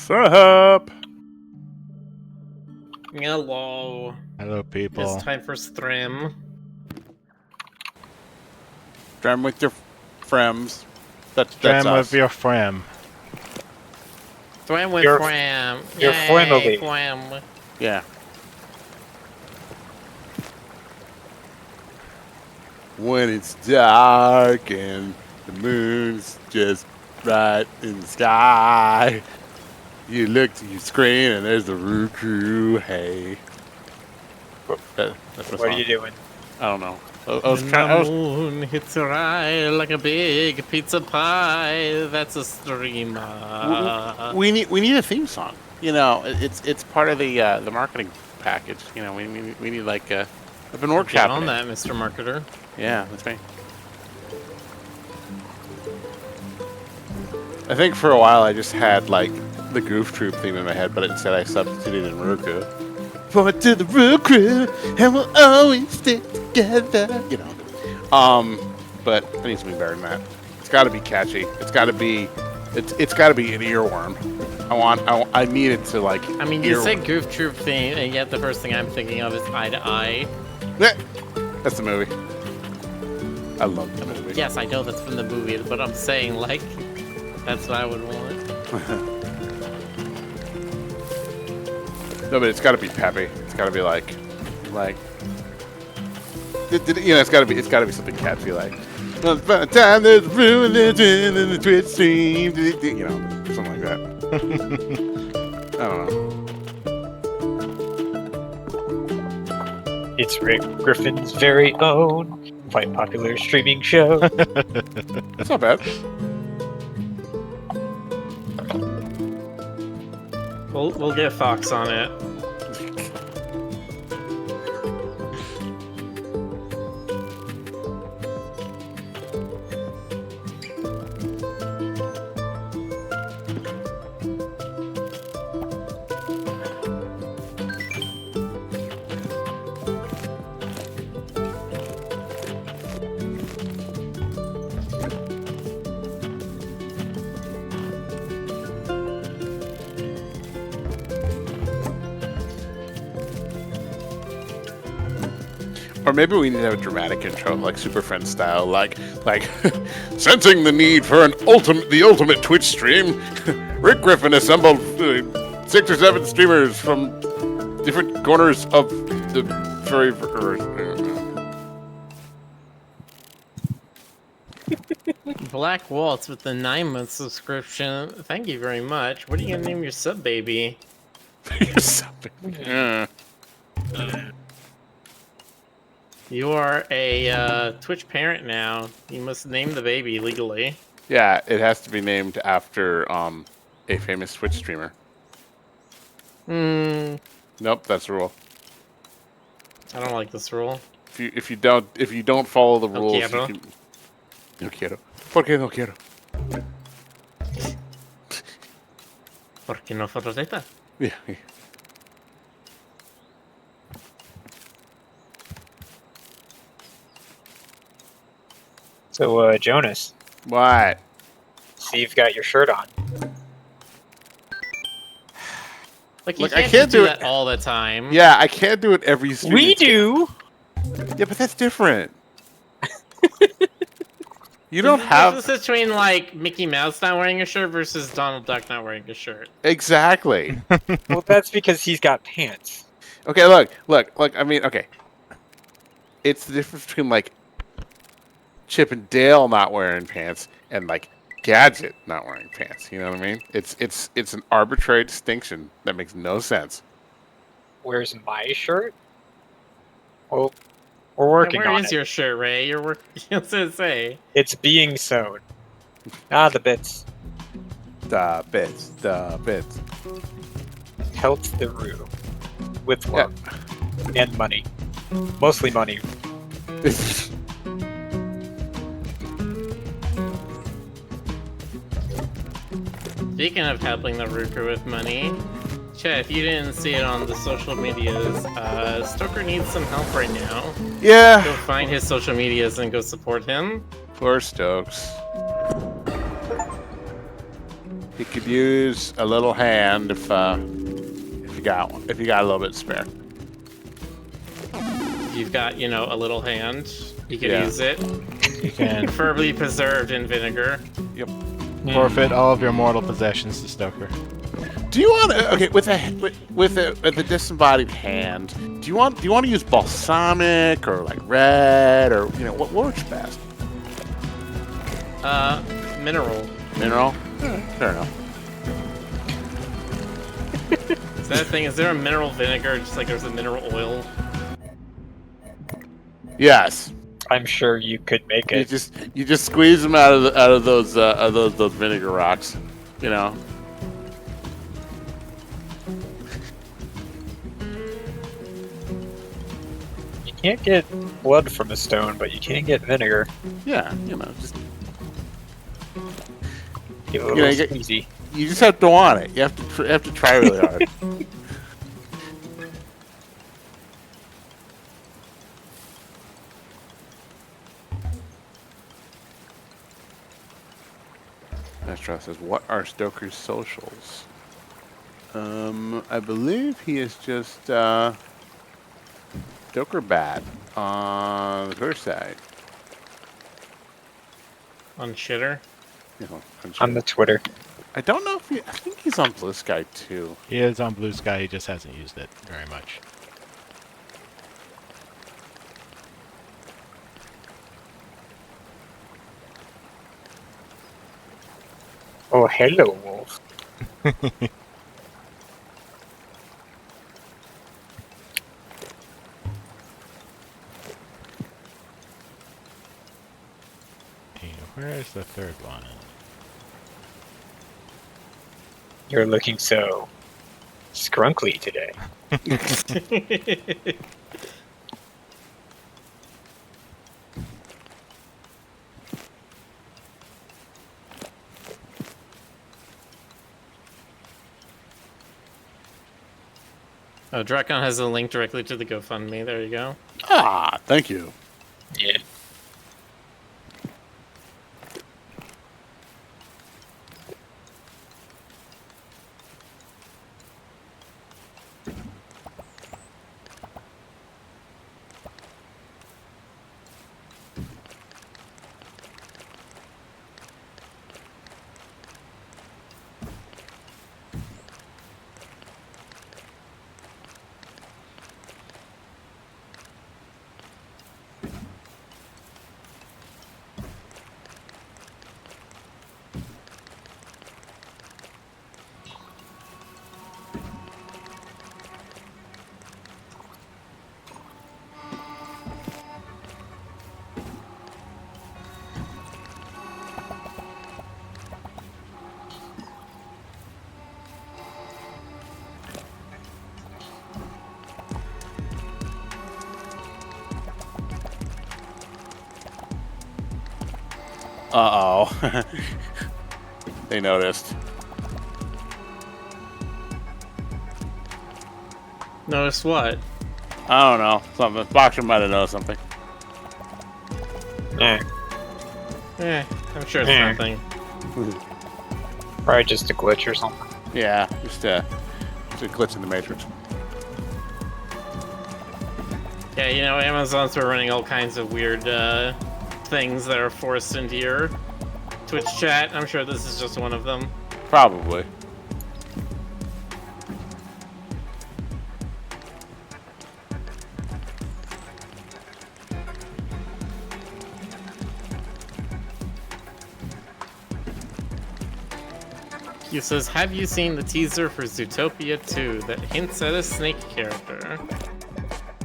Sup? Hello. Hello, people. It's time for Strim. Drum with your friends. That's Strim us. with your friend. Strim with Your- Fram. your Yay, family. Fram. Yeah. When it's dark and the moon's just right in the sky, you look to your screen and there's the Roo Croo. Hey. That's my What song. are you doing? I don't know. When the moon hits your eye like a big pizza pie, that's a streamer. We need a theme song. You know, it's part of the marketing package. You know, we need like I've been workshopping. Get on that, Mr. Marketer. Yeah, that's me. I think for a while I just had like the Goof Troop theme in my head, but instead I substituted in Roo Croo. Forward to the Roo Croo, and we'll always stick together. You know. But I need something better than that. It's got to be catchy. It's got to be an earworm. I need it to like. I mean, you said Goof Troop theme, and yet the first thing I'm thinking of is Eye to Eye. That's the movie. I love the movie. Yes, I know that's from the movie, but I'm saying, like, that's what I would want. No, but it's got to be peppy. It's got to be like, you know, it's got to be something catchy, like. Once upon a time, there's a real legend in the Twitch stream. You know, something like that. I don't know. It's Rick Griffin's very own, quite popular streaming show. That's not bad. We'll get Fox on it. Or maybe we need to have a dramatic intro, like Super Friends style, like sensing the need for the ultimate Twitch stream. Rick Griffin assembled 6 or 7 streamers from different corners of the very. Black Waltz with the 9-month subscription. Thank you very much. What are you gonna name your sub baby? You are a Twitch parent now. You must name the baby legally. Yeah, it has to be named after a famous Twitch streamer. Nope, that's the rule. I don't like this rule. If you don't follow the rules, quiero. you can... No quiero. ¿Por qué no quiero? ¿Por qué no fotoreta? Yeah. So, Jonas, What? see you've got your shirt on. Like, you Look, I can't, can't do do that it. all the time. Yeah, I can't do it every stream. We do! Yeah, but that's different. You There's don't a have difference between, like, Mickey Mouse not wearing a shirt versus Donald Duck not wearing a shirt. exactly. Well, that's because he's got pants. Okay, look. I mean, okay. It's the difference between like Chip and Dale not wearing pants and like Gadget not wearing pants. You know what I mean? It's an arbitrary distinction that makes no sense. Where's my shirt? Well, we're working Where on is it. your shirt, Ray? You're working. What's it say? It's being sewn. Ah, the bits. The bits. Pelt the Roo. With love. And money. Mostly money. Speaking of helping the Roo Croo with money, Chet, if you didn't see it on the social medias, Stoker needs some help right now. Yeah. Go find his social medias and go support him. Poor Stokes. You could use a little hand if you got one. If you got a little bit spare. You've got, you know, a little hand. You can Yeah. use it. You can Preferably preserved in vinegar. Yep. forfeit all of your mortal possessions to Stoker. Do you want to? Okay, with a disembodied hand, do you want to use balsamic or like red or what works best? Mineral. Mineral. Fair enough. Is that a thing? Is there a mineral vinegar just like there's a mineral oil? Yes. I'm sure you could make You it. just squeeze them out of those vinegar rocks, you know. You can't get blood from a stone, but you can get vinegar. Yeah, just Give it a You know, little you get- squeezy. you just have to want it. You have to try really hard. Astro says, "What are Stoker's socials?" I believe he is just Stoker Bad on the Twitter side. On shitter? On the Twitter. I don't know if I think he's on Blue Sky too. He is on Blue Sky, he just hasn't used it very much. Oh, hello, wolf. Hey, where's the third one? You're looking so scrunkly today. Oh, Drakon has a link directly to the GoFundMe. There you go. Ah, thank you. Yeah. Uh-oh. They noticed. Notice what? I don't know. Something. Boxer might have noticed something. Eh, I'm sure it's Eh. nothing. probably just a glitch or something. Yeah, just a glitch in the matrix. Yeah, you know, Amazon's been running all kinds of weird things that are forced into your Twitch chat. I'm sure this is just one of them. Probably. He says, have you seen the teaser for Zootopia 2 that hints at a snake character?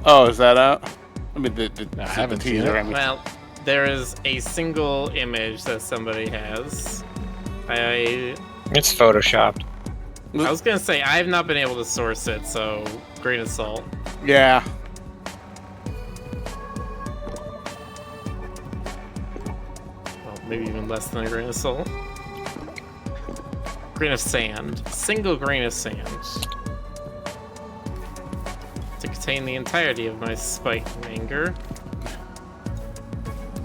Oh, is that out? I mean, the I haven't seen teaser. it. I mean, Well, there is a single image that somebody has. I It's photoshopped. was gonna say, I have not been able to source it, so grain of salt. yeah. Well, maybe even less than a grain of salt. Grain of sand. Single grain of sand. To contain the entirety of my spite and anger.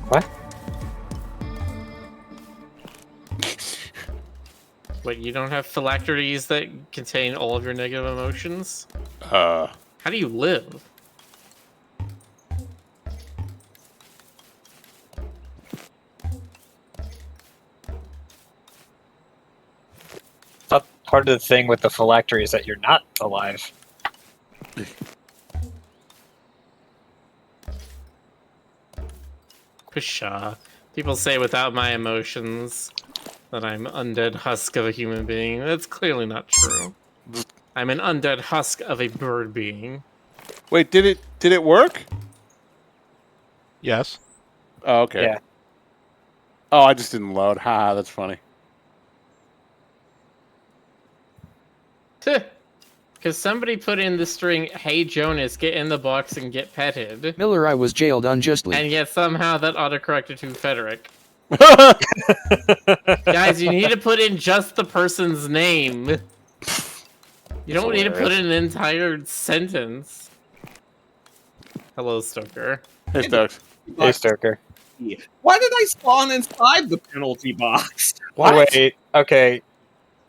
What? What, you don't have phylacteries that contain all of your negative emotions? Uh, How do you live? Thought part of the thing with the phylactery is that you're not alive. Pshaw. People say without my emotions that I'm undead husk of a human being. That's clearly not true. I'm an undead husk of a bird being. wait, did it work? Yes. Oh, okay. Yeah. Oh, I just didn't load. Ha, that's funny. Because somebody put in the string, "Hey Jonas, get in the box and get petted." Miller, I was jailed unjustly. And yet somehow that autocorrected to Frederick. Guys, you need to put in just the person's name. You don't need to put in an entire sentence. Hello, Stoker. Hey, Stokes. Hey, Stoker. Why did I spawn inside the penalty box? What? Wait, okay.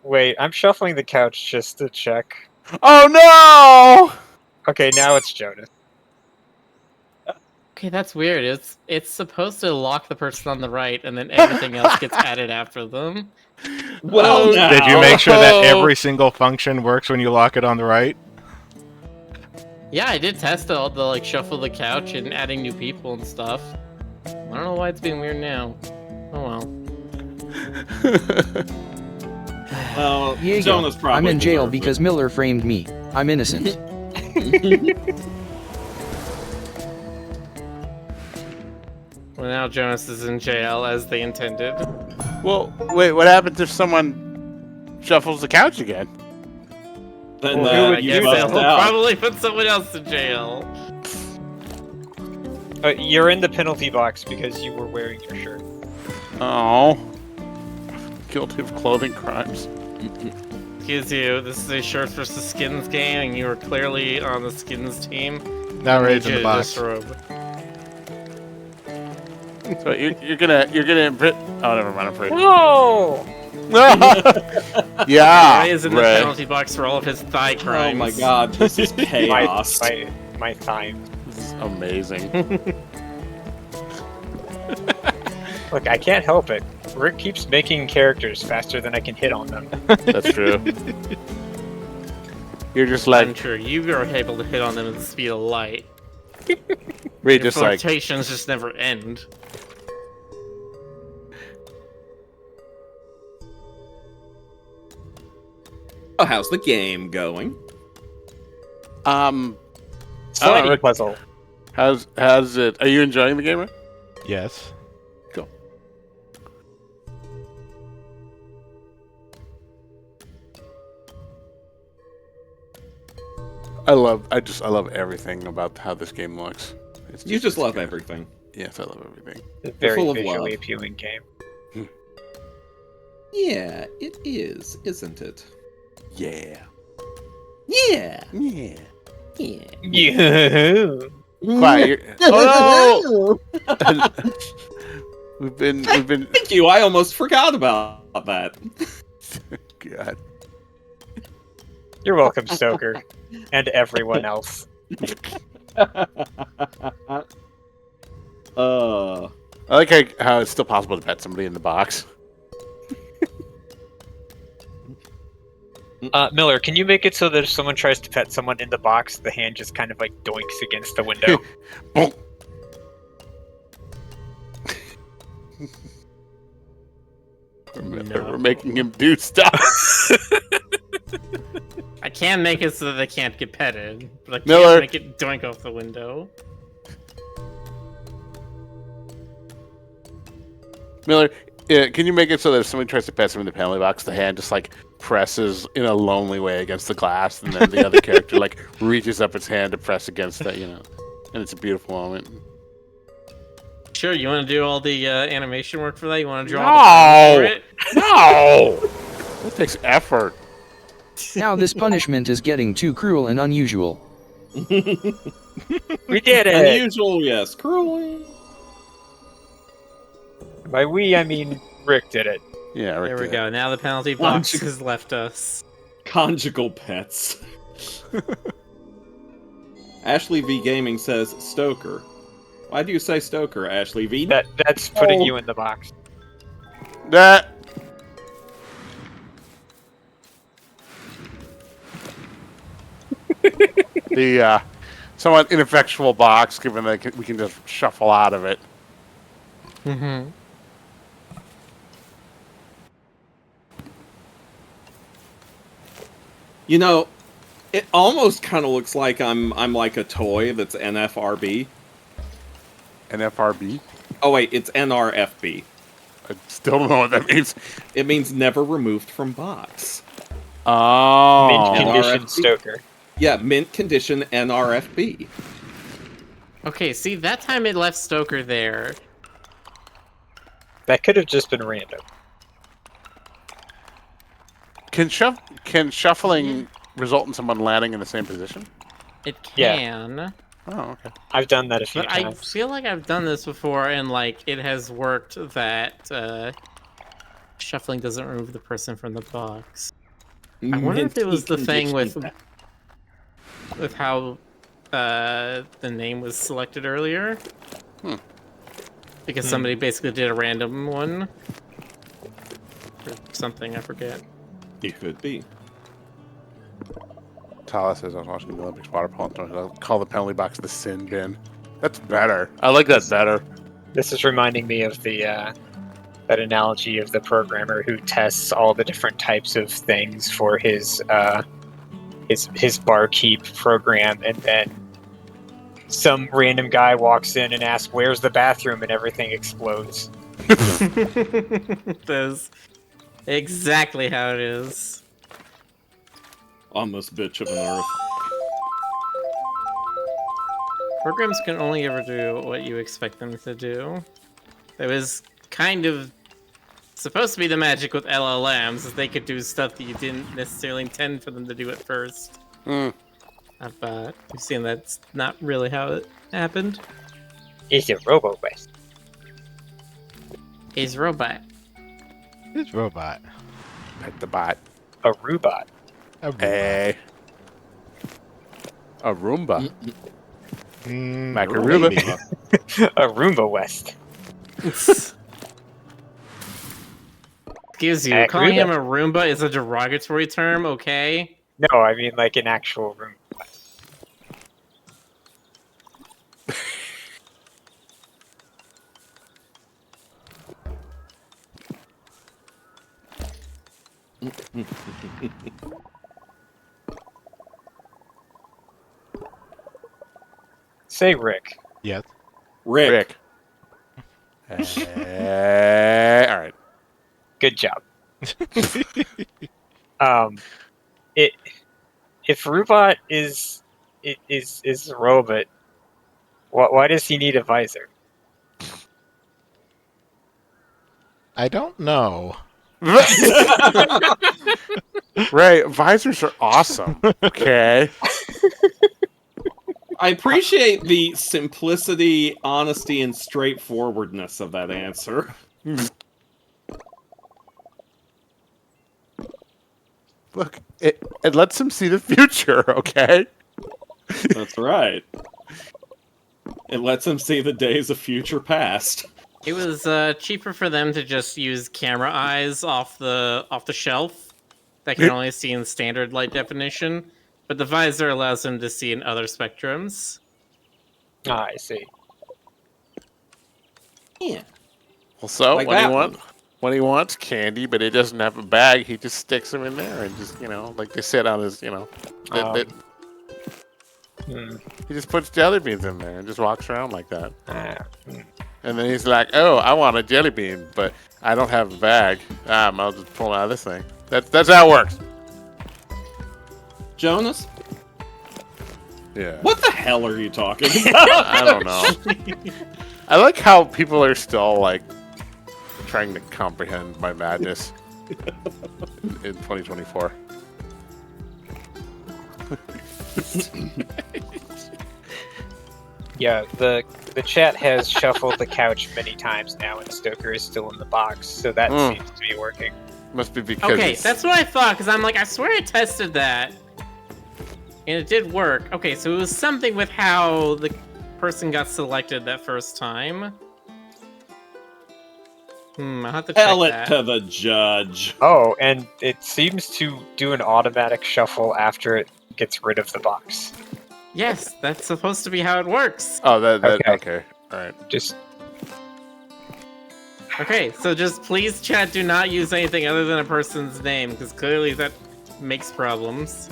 Wait, I'm shuffling the couch just to check. Oh no! Okay, now it's Jonas. Okay, that's weird. It's supposed to lock the person on the right, and then everything else gets added after them. Well, now. Did you make sure that every single function works when you lock it on the right? Yeah, I did test all the like shuffle the couch and adding new people and stuff. I don't know why it's being weird now. Oh well. Well, Diego, Jonas probably I'm in jail deserved it. because Miller framed me. I'm innocent. Well, now Jonas is in jail as they intended. Well, wait, what happens if someone shuffles the couch again? Then Well, who would I you guess bust they'll out. probably put someone else in jail. You're in the penalty box because you were wearing your shirt. Oh. Guilty of clothing crimes. Excuse you, this is a shirts versus skins game, and you were clearly on the skins team. Now I need Ray's you in the to box. disrobe. So you're gonna oh, never mind. I'm afraid. Whoa! Yeah. Ray is in the Ray. penalty box for all of his thigh Oh crimes. my god, this is chaos. My time. This is amazing. Look, I can't help it. Rick keeps making characters faster than I can hit on them. That's true. You're just I'm like sure you are able to hit on them at the speed of light. Ray, Your just like flirtations just never end. Oh, how's the game going? Sliding Rick- puzzle. how's it? Are you enjoying the game? Ray? Yes. Cool. I love everything about how this game looks. It's You just love good. everything. Yes, I love everything. A very full of visually love. appealing game. Yeah, it is, isn't it? Yeah. Yeah. Yeah. Yeah. Yeah. Quiet. Oh no! we've been. Thank you. I almost forgot about that. God. You're welcome, Stoker. And everyone else. Uh, I like how it's still possible to pet somebody in the box. Miller, can you make it so that if someone tries to pet someone in the box, the hand just kind of like doinks against the window? Bonk. We're making him do stuff. I can make it so that they can't get petted, but I can't Miller. make it doink off the window. Miller, can you make it so that if somebody tries to pet him in the penalty box, the hand just like presses in a lonely way against the glass, and then the other character like reaches up its hand to press against that, and it's a beautiful moment. Sure, you want to do all the animation work for that? You want to draw the No! for it? No! That takes effort. Now this punishment is getting too cruel and unusual. We did it! unusual, yes. Cruel. By we, I mean Rick did it. Yeah, right There we go. Now the penalty box has left us. Conjugal pets. Ashley V Gaming says Stoker. Why do you say Stoker, Ashley V? That's putting you in the box. That. The somewhat ineffectual box, given that we can just shuffle out of it. Mm-hmm. You know, it almost kind of looks like I'm like a toy that's NFRB. NFRB? Oh wait, it's NRFB. I still don't know what that means. It means never removed from box. Oh. Mint condition NRFB. Stoker. Yeah, mint condition NRFB. Okay, see, that time it left Stoker there. That could have just been random. Can shuffling result in someone landing in the same position? It Yeah. can. Oh, okay. I've done that a few But I times. feel like I've done this before, and like it has worked that shuffling doesn't remove the person from the box. I wonder if it was the thing with how the name was selected earlier. Because somebody basically did a random one. Or something, I forget. It could be. Tala says I was watching the Olympics water polo. I'll call the penalty box the sin bin. That's better. I like that better. This is reminding me of the that analogy of the programmer who tests all the different types of things for his barkeep program, and then some random guy walks in and asks, "Where's the bathroom?" and everything explodes. That's exactly how it is. Almost bitch of an earth. Programs can only ever do what you expect them to do. It was kind of supposed to be the magic with LLMs, is they could do stuff that you didn't necessarily intend for them to do at first. Mm. But we've seen that's not really how it happened. It's a robo-west. He's robot. It's robot. Pet the bot. A robot. A robot. Hey. A Roomba. Maybe. A Roomba West. Excuse you, Heck, calling him Roomba. a Roomba is a derogatory term, okay? No, I mean like an actual Roomba West. Say Rick. Yes. Rick. All right. Good job. If Robot is a robot, why does he need a visor? I don't know. Ray, visors are awesome. Okay. I appreciate the simplicity, honesty, and straightforwardness of that answer. Look, it lets him see the future, okay? That's right. It lets him see the days of future past. It was cheaper for them to just use camera eyes off the shelf that can only see in standard light definition, but the visor allows them to see in other spectrums. Ah, I see. Yeah. Well, so Like when that he wants candy, but he doesn't have a bag, he just sticks them in there and just, like they sit on his, he just puts jelly beans in there and just walks around like that. And then he's like, "Oh, I want a jelly bean, but I don't have a bag. I'll just pull out of this thing." That's how it works. Jonas? Yeah. What the hell are you talking about? I don't know. I like how people are still like trying to comprehend my madness in 2024. Yeah, the chat has shuffled the couch many times now, and Stoker is still in the box, so that seems to be working. Must be because Okay, it's- that's what I thought, because I'm like, I swear I tested that. And it did work. Okay, so it was something with how the person got selected that first time. I'll have to Tell check it that. to the judge. Oh, and it seems to do an automatic shuffle after it gets rid of the box. Yes, that's supposed to be how it works. Oh, Okay. okay. All right. Just Okay, so just please, chat, do not use anything other than a person's name, because clearly that makes problems.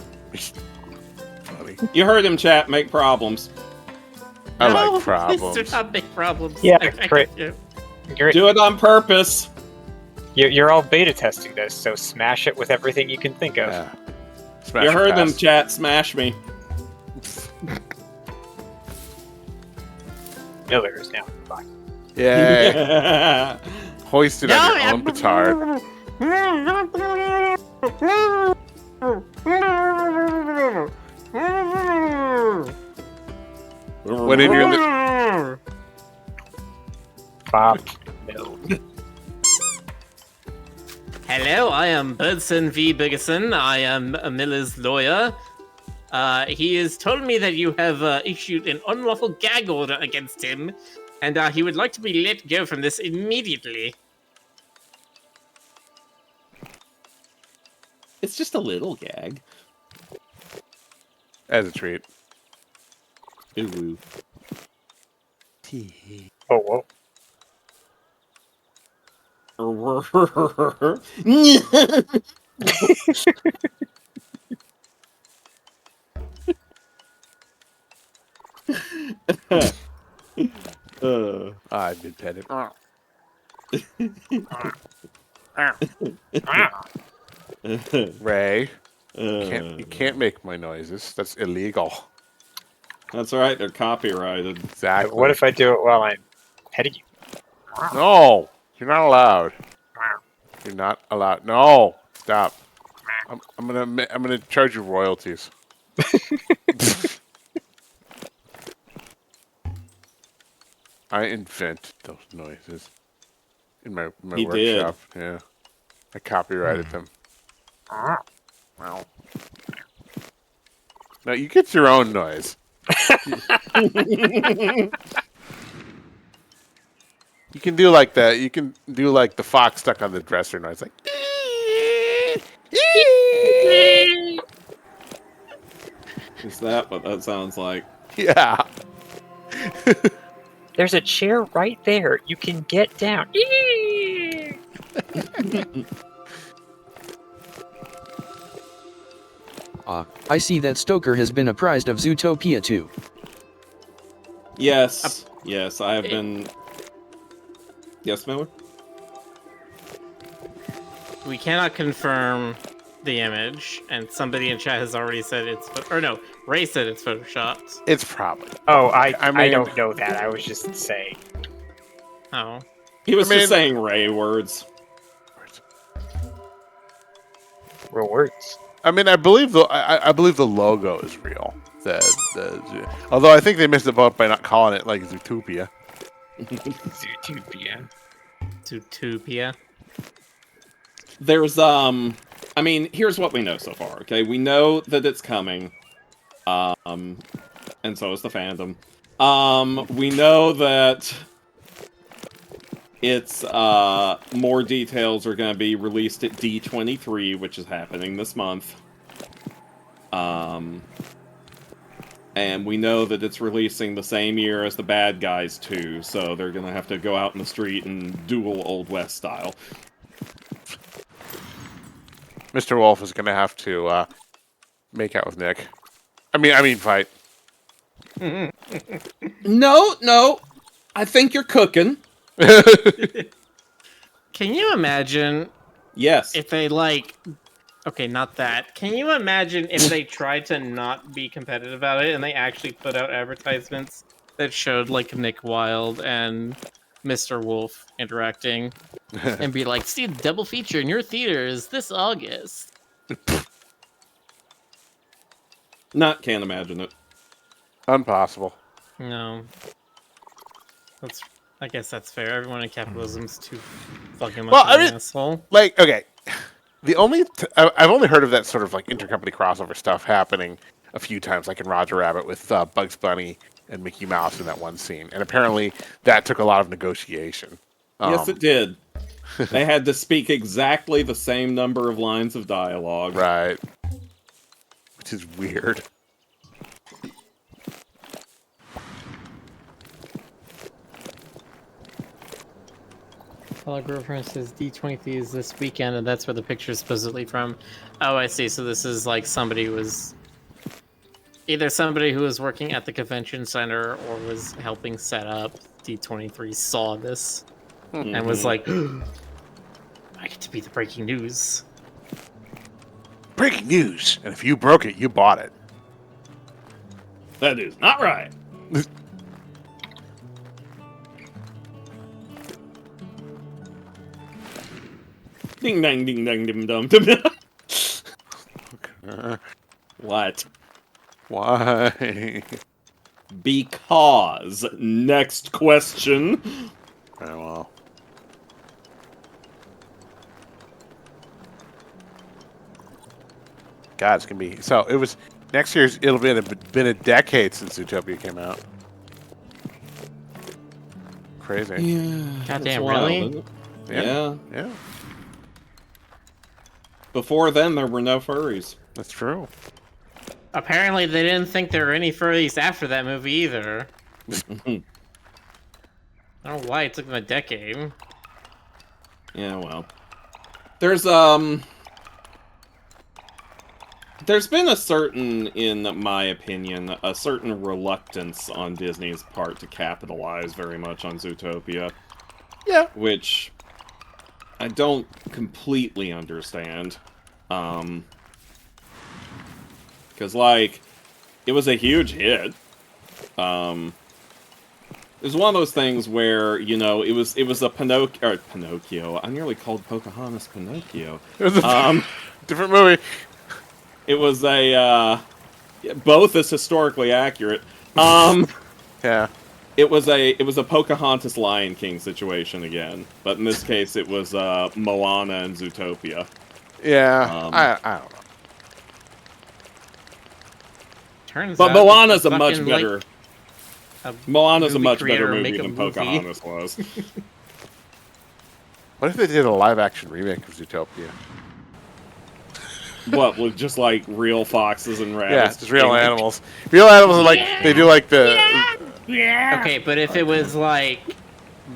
Funny. You heard him, chat. Make problems. I No, like problems. Please do not make problems. Yeah, I beg great. of you. Do it on purpose. You're all beta testing this, so smash it with everything you can think of. Yeah. Smash You or heard them, pass. chat. Smash me. Miller is now in the box. Yay. Hoisted on your own petard. What in your Bob. No. Hello, I am Birdson V. Bigerson. I am Miller's lawyer. He has told me that you have issued an unlawful gag order against him, and he would like to be let go from this immediately. It's just a little gag. as a treat. Ooh. Oh, whoa. I did pet it. Ray, you can't make my noises. That's illegal. That's right, they're copyrighted. Exactly. What if I do it while I'm petting you? No, you're not allowed. You're not allowed. No, stop. I'm gonna charge you royalties. I invent those noises in my He did. workshop. Yeah, I copyrighted them. Wow. Now you get your own noise. You can do like that. You can do like the fox stuck on the dresser noise, like. Is that what that sounds like? Yeah. There's a chair right there. You can get down. I see that Stoker has been apprised of Zootopia 2. Yes. Yes, I have been. Yes, Miller? We cannot confirm the image, and somebody in chat has already said it's... Or no, Ray said it's photoshopped. It's probably. Oh, I mean- don't know that. I was just saying. Oh. He was I mean- just saying Ray words. Real words. I mean, I believe the logo is real. Although I think they missed the boat by not calling it like Zootopia. Zootopia. Zootopia. There's I mean, here's what we know so far, okay? We know that it's coming. And so is the fandom. We know that it's more details are going to be released at D23, which is happening this month. And we know that it's releasing the same year as the Bad Guys 2, so they're going to have to go out in the street and duel Old West style. Mr. Wolf is gonna have to make out with Nick. I mean fight. No. I think you're cooking. Can you imagine Yes. if they, like... Okay, not that. Can you imagine if they tried to not be competitive about it and they actually put out advertisements that showed, like, Nick Wilde and Mr. Wolf interacting and be like, see the double feature in your theaters this August. Can't imagine it. Impossible. No. I guess that's fair. Everyone in capitalism's too fucking much Well, of I an mean- asshole. Like, okay, I've only heard of that sort of like intercompany crossover stuff happening a few times, like in Roger Rabbit with Bugs Bunny and Mickey Mouse in that one scene, and apparently that took a lot of negotiation. Yes, it did. They had to speak exactly the same number of lines of dialogue. Right. Which is weird. Hello, girlfriend says D23 is this weekend, and that's where the picture's supposedly from. Oh, I see. So this is like either somebody who was working at the convention center or was helping set up D23 saw this and was like, I get to be the breaking news. Breaking news! And if you broke it, you bought it. That is not right. Ding dang ding dang dim dum dum. What? Why? Because. Next question. Oh, well. God, it's gonna be so. It was next year's. It'll been a decade since Zootopia came out. Crazy. Yeah. Goddamn, really? Isn't it? Yeah. Yeah, Before then, there were no furries. that's true. Apparently, they didn't think there were any furries after that movie either. I don't know why it took them a decade. Yeah, well. There's been a certain, in my opinion, a certain reluctance on Disney's part to capitalize very much on Zootopia. Yeah. Which I don't completely understand. Because, like, it was a huge hit. It was one of those things where, you know, it was a Pinocchio. I nearly called Pocahontas Pinocchio. It was a different movie. It was a, both is historically accurate. Yeah. It was a Pocahontas Lion King situation again, but in this case it was Moana and Zootopia. Yeah. I don't know. Turns But out Moana's a fucking, much like, better a Moana's a movie much creator better make movie a than movie. Pocahontas was. What if they did a live-action remake of Zootopia? What, with just like real foxes and Yeah, rabbits? just real animals. Real animals are like they do like the. Okay, but if it was like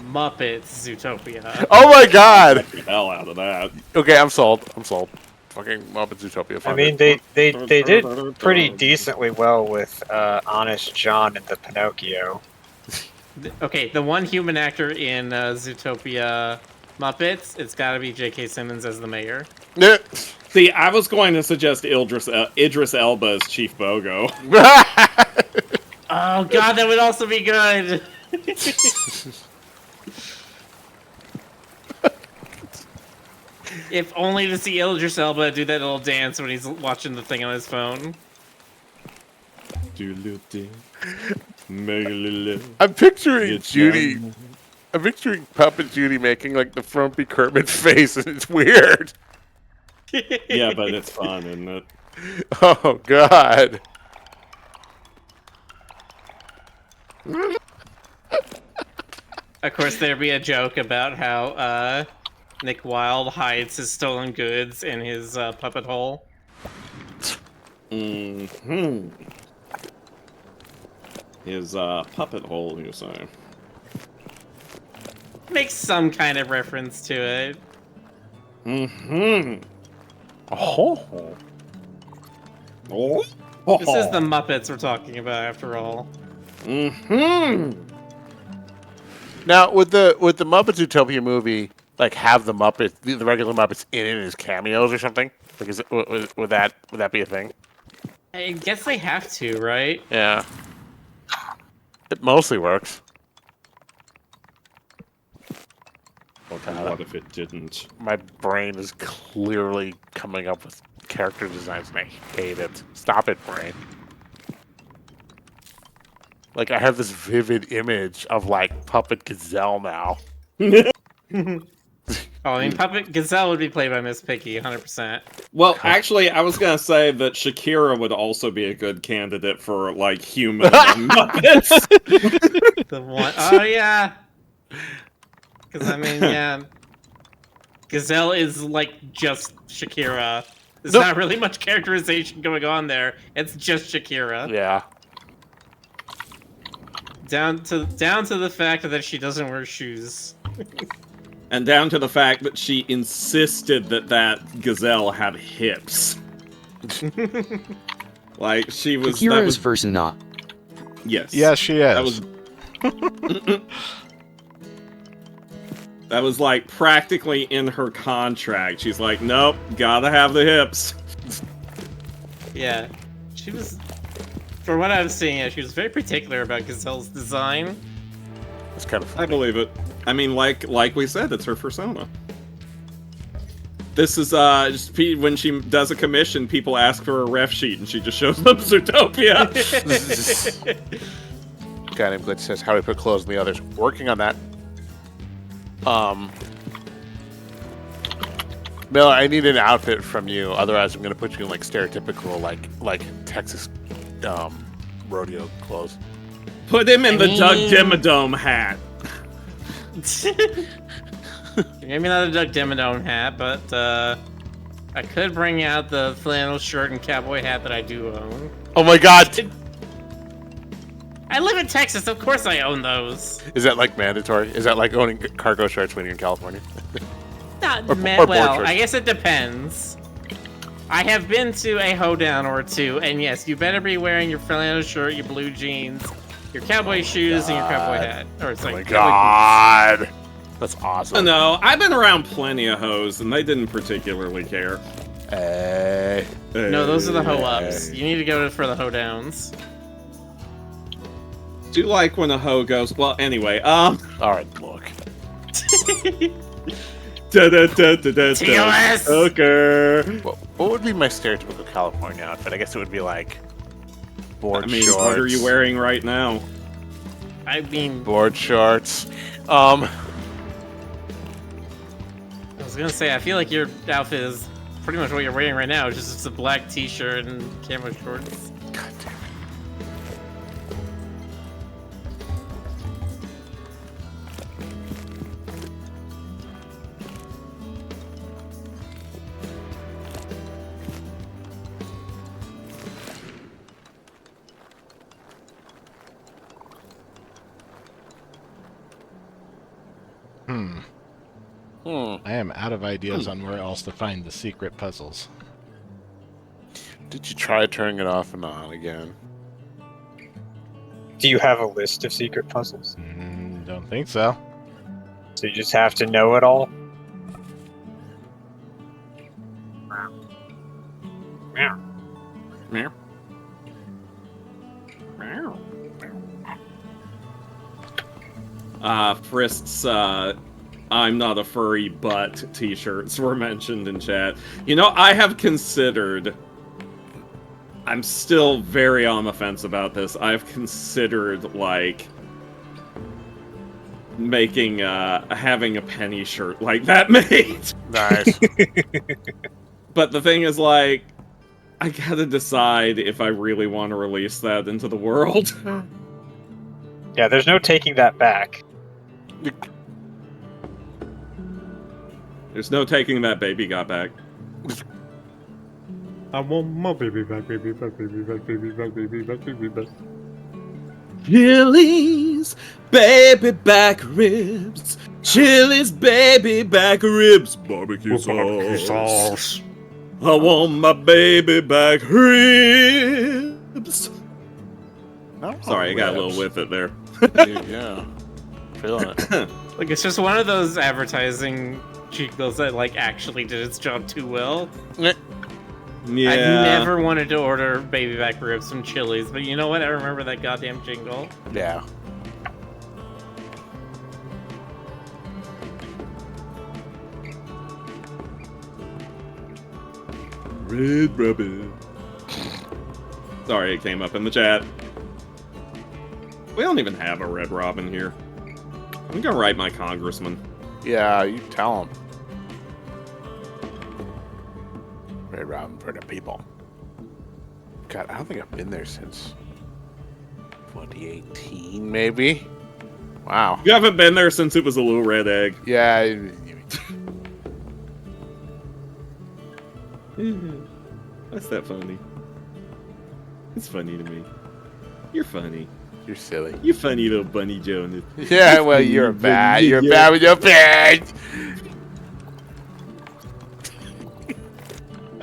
Muppets Zootopia. Oh my God! Get the hell out of that. Okay, I'm sold. I'm sold. Fucking Muppet Zootopia. I fuck mean, it. they did pretty decently well with Honest John and the Pinocchio. Okay, the one human actor in Zootopia Muppets, it's gotta be J.K. Simmons as the mayor. Yeah. See, I was going to suggest Idris Elba as Chief Bogo. Oh god, that would also be good! If only to see Idris Elba do that little dance when he's watching the thing on his phone. I'm picturing It's Judy. I'm picturing Puppet Judy making like the frumpy Kermit face, and it's weird. Yeah, but it's fun, isn't it? Oh God. Of course, there'd be a joke about how Nick Wilde hides his stolen goods in his puppet hole. Mm-hmm. His puppet hole, you say? Makes some kind of reference to it. Mm-hmm. Oh. Oh. This is the Muppets we're talking about, after all. Mm-hmm. Now, would the Muppet Zootopia movie like have the Muppets, the regular Muppets in it as cameos or something? Like, would that be a thing? I guess they have to, right? Yeah. It mostly works. What if it didn't? My brain is clearly coming up with character designs, and I hate it. Stop it, brain. Like, I have this vivid image of, like, Puppet Gazelle now. Oh, I mean, Puppet Gazelle would be played by Miss Piggy, 100%. Well, actually, I was gonna say that Shakira would also be a good candidate for, like, human Muppets. The one, oh yeah. Because I mean, yeah, Gazelle is like just Shakira. There's Nope. not really much characterization going on there. It's just Shakira. Yeah. Down to the fact that she doesn't wear shoes. And down to the fact that she insisted that that gazelle had hips. Like, she was... Akira is Versana. Yes. Yes, she is. That was... That was, like, practically in her contract. She's like, nope, gotta have the hips. Yeah, she was. For what I was seeing, yeah, she was very particular about Gazelle's design. It's kind of I funny. believe it. I mean, like we said, it's her persona. This is, just when she does a commission, people ask for a ref sheet, and she just shows them Zootopia. Guy named Glitch says, how do we put clothes in the others? Working on that. Mel, I need an outfit from you. Otherwise, I'm gonna put you in like stereotypical, like Texas, rodeo clothes. Put him in the mean- Doug Dimmadome hat. Maybe not a Doug Dimmadome hat, but I could bring out the flannel shirt and cowboy hat that I do own. Oh my God! I live in Texas, of course I own those. Is that like mandatory? Is that like owning cargo shorts when you're in California? Not Or ma- board well, shorts. I guess it depends. I have been to a hoedown or two, and yes, you better be wearing your flannel shirt, your blue jeans, your cowboy shoes, and your cowboy hat. Or it's Oh like my cowboy boots. God! That's awesome. No, I've been around plenty of hoes, and they didn't particularly care. Hey. No, those are the hoe-ups. You need to go for the hoedowns. Do you like when a hoe goes? Well, anyway, All right, look. TOS! Hooker. What would be my stereotypical California outfit? I guess it would be like board I mean, shorts. what are you wearing right now? I mean, Board shorts. I was gonna say, I feel like your outfit is pretty much what you're wearing right now. It's just a black t-shirt and camo shorts. God damn it. I am out of ideas on where else to find the secret puzzles. Did you try turning it off and on again? Do you have a list of secret puzzles? Don't think so. So you just have to know it all? Meow. Frist's, I'm not a furry but t-shirts were mentioned in chat. You know, I have considered... I'm still very on the fence about this. I've considered, like... making, having a penny shirt like that made. Nice. But the thing is, like... I gotta decide if I really want to release that into the world. Yeah, there's no taking that back. There's no taking that baby got back. I want my baby back, baby back, baby back, baby back, baby back, baby back. Chili's baby back ribs. Chili's baby back ribs. Barbecue sauce. I want my baby back ribs. Sorry, I got a little with it there. Yeah. Feeling it. Like, it's just one of those advertising jingles that, like, actually did its job too well. Yeah. I've never wanted to order baby back ribs from Chili's, but you know what? I remember that goddamn jingle. Yeah. Red Rabbit. Sorry, it came up in the chat. We don't even have a Red Robin here. I'm gonna write my congressman. Yeah, you tell him. Red Robin for the people. God, I don't think I've been there since 2018, maybe. Wow. You haven't been there since it was a little red egg. Yeah. That's that funny. It's funny to me. You're funny. You're silly. You funny little bunny Jonas. Yeah, well, you're bad. You're bad with your pants.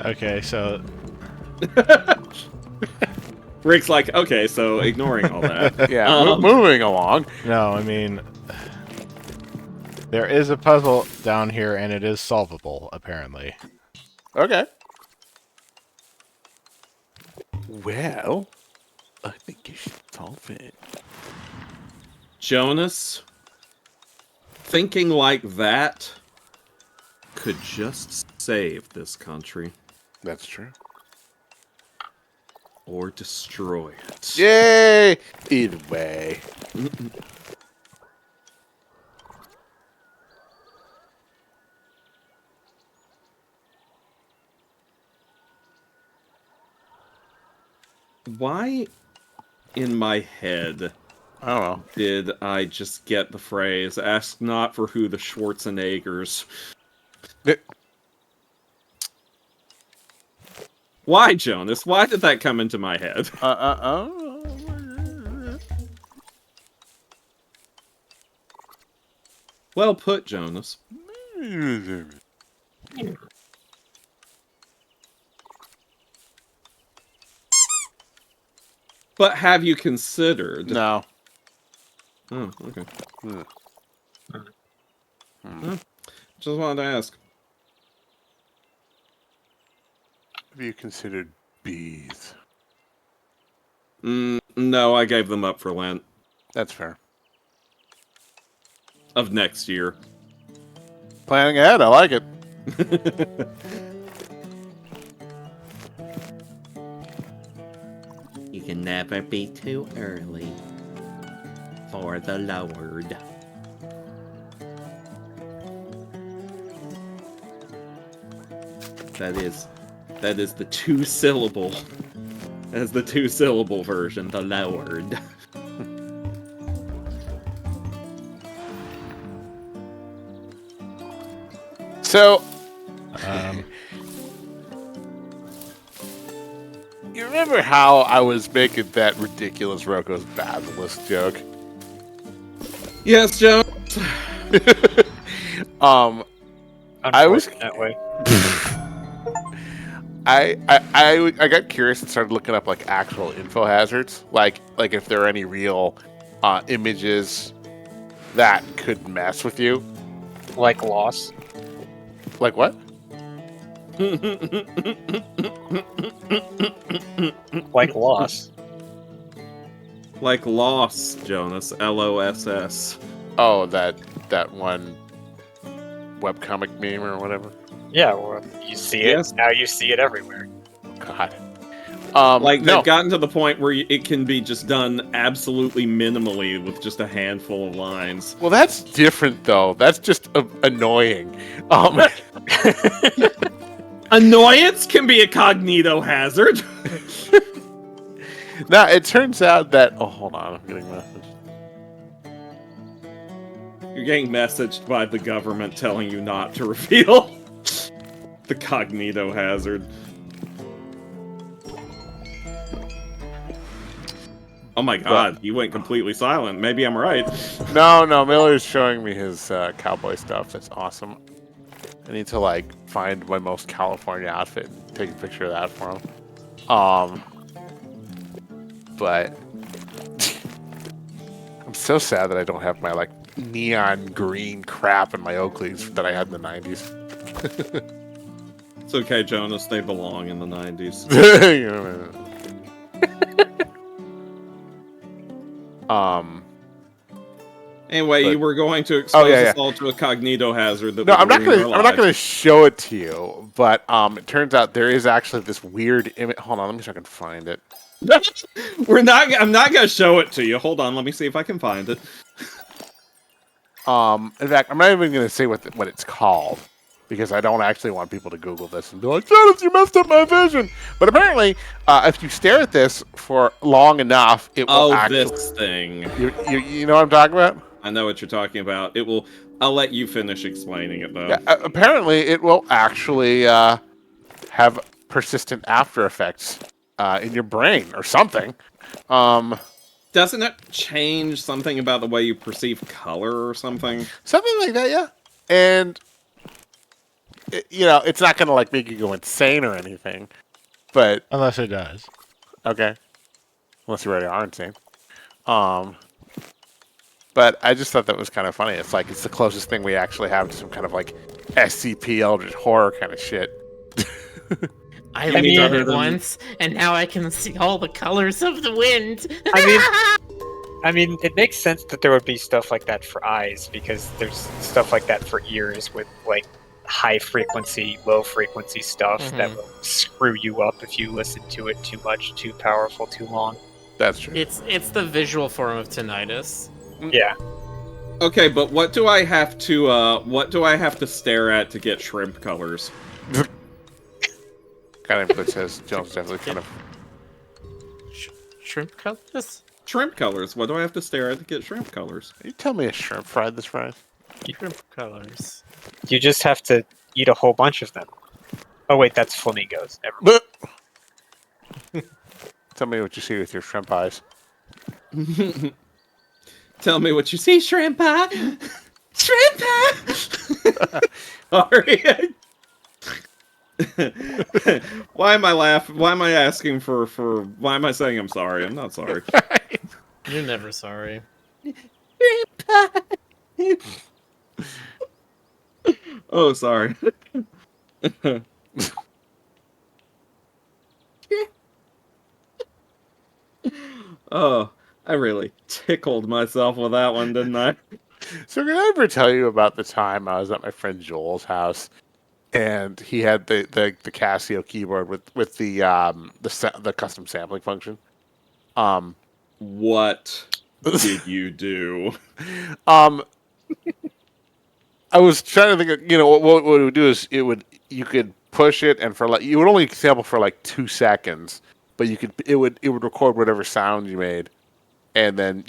Okay, so Rick's like, okay, so ignoring all that. Yeah, moving along. no, I mean there is a puzzle down here, and it is solvable apparently. Okay. Well, I think you should solve it. Jonas, thinking like that could just save this country That's true. or destroy it. Yay! Either way. Why in my head I don't know. did I just get the phrase, ask not for who the Schwarzeneggers... Why, Jonas? Why did that come into my head? Well put, Jonas. But have you considered... No. Oh, okay. Hmm. Just wanted to ask. Have you considered bees? No, I gave them up for Lent. That's fair. Of next year. Planning ahead, I like it. You can never be too early for the Lord. That is the two-syllable. That's the two-syllable version, the Lord. So, Um, you remember how I was making that ridiculous Rocco's Basilisk joke? Yes, Joe. I was Unfortunately. I got curious and started looking up like actual info hazards, like if there are any real images that could mess with you. Like loss. Like what? Like loss. Like Loss, Jonas. L-O-S-S. Oh, that one webcomic meme or whatever. Yeah, well, you see it. Yes. Now you see it everywhere. God. Like, no. they've gotten to the point where it can be just done absolutely minimally with just a handful of lines. Well, that's different though. That's just annoying. Annoyance can be a cognito hazard. Now it turns out that hold on, I'm getting a message. You're getting messaged by the government telling you not to reveal the cognito hazard. Oh my god, you went completely silent. Maybe I'm right. No, Miller's showing me his cowboy stuff. That's awesome. I need to like find my most California outfit and take a picture of that for him. But I'm so sad that I don't have my like neon green crap in my Oakleys that I had in the 90s. It's okay, Jonas. They belong in the 90s. You know, Anyway, But- you were going to expose yeah, us all to a cognito hazard that No, would I'm not ruin gonna. our I'm not gonna lives. show it to you. But it turns out there is actually this weird image. Hold on, let me see if I can find it. We're not. I'm not gonna show it to you. Hold on. Let me see if I can find it. In fact, I'm not even gonna say what it's called because I don't actually want people to Google this and be like, "Dennis, you messed up my vision." But apparently, if you stare at this for long enough, it will Oh, actually. this thing. You know what I'm talking about? I know what you're talking about. It will. I'll let you finish explaining it though. Yeah, apparently, it will actually have persistent after effects in your brain or something. Doesn't it change something about the way you perceive color or something? Something like that, yeah. And it's not gonna like make you go insane or anything, but Unless it does. okay, unless you already are insane. But I just thought that was kind of funny. It's like it's the closest thing we actually have to some kind of like SCP Eldritch horror kind of shit. I mean, did it other than- once, and now I can see all the colors of the wind. I mean, it makes sense that there would be stuff like that for eyes because there's stuff like that for ears with like high frequency, low frequency stuff that will screw you up if you listen to it too much, too powerful, too long. That's true. It's the visual form of tinnitus. Yeah. Okay, but what do I have to stare at to get shrimp colors? Kind of says Jones definitely kind of. Shrimp colors? Shrimp colors. What do I have to stare at to get shrimp colors? You tell me a shrimp fried this fries. Shrimp colors. You just have to eat a whole bunch of them. Oh wait, that's flamingos. Never mind. Tell me what you see with your shrimp eyes. Tell me what you see, shrimp pie. Shrimp pie. Sorry. Why am I laughing? Why am I asking for? Why am I saying I'm sorry? I'm not sorry. You're never sorry. Oh, sorry. Oh, I really tickled myself with that one, didn't I? So did I ever tell you about the time I was at my friend Joel's house, and he had the Casio keyboard with the custom sampling function. What did you do? I was trying to think of, what it would do is you could push it and you would only sample for like 2 seconds, but it would record whatever sound you made, and then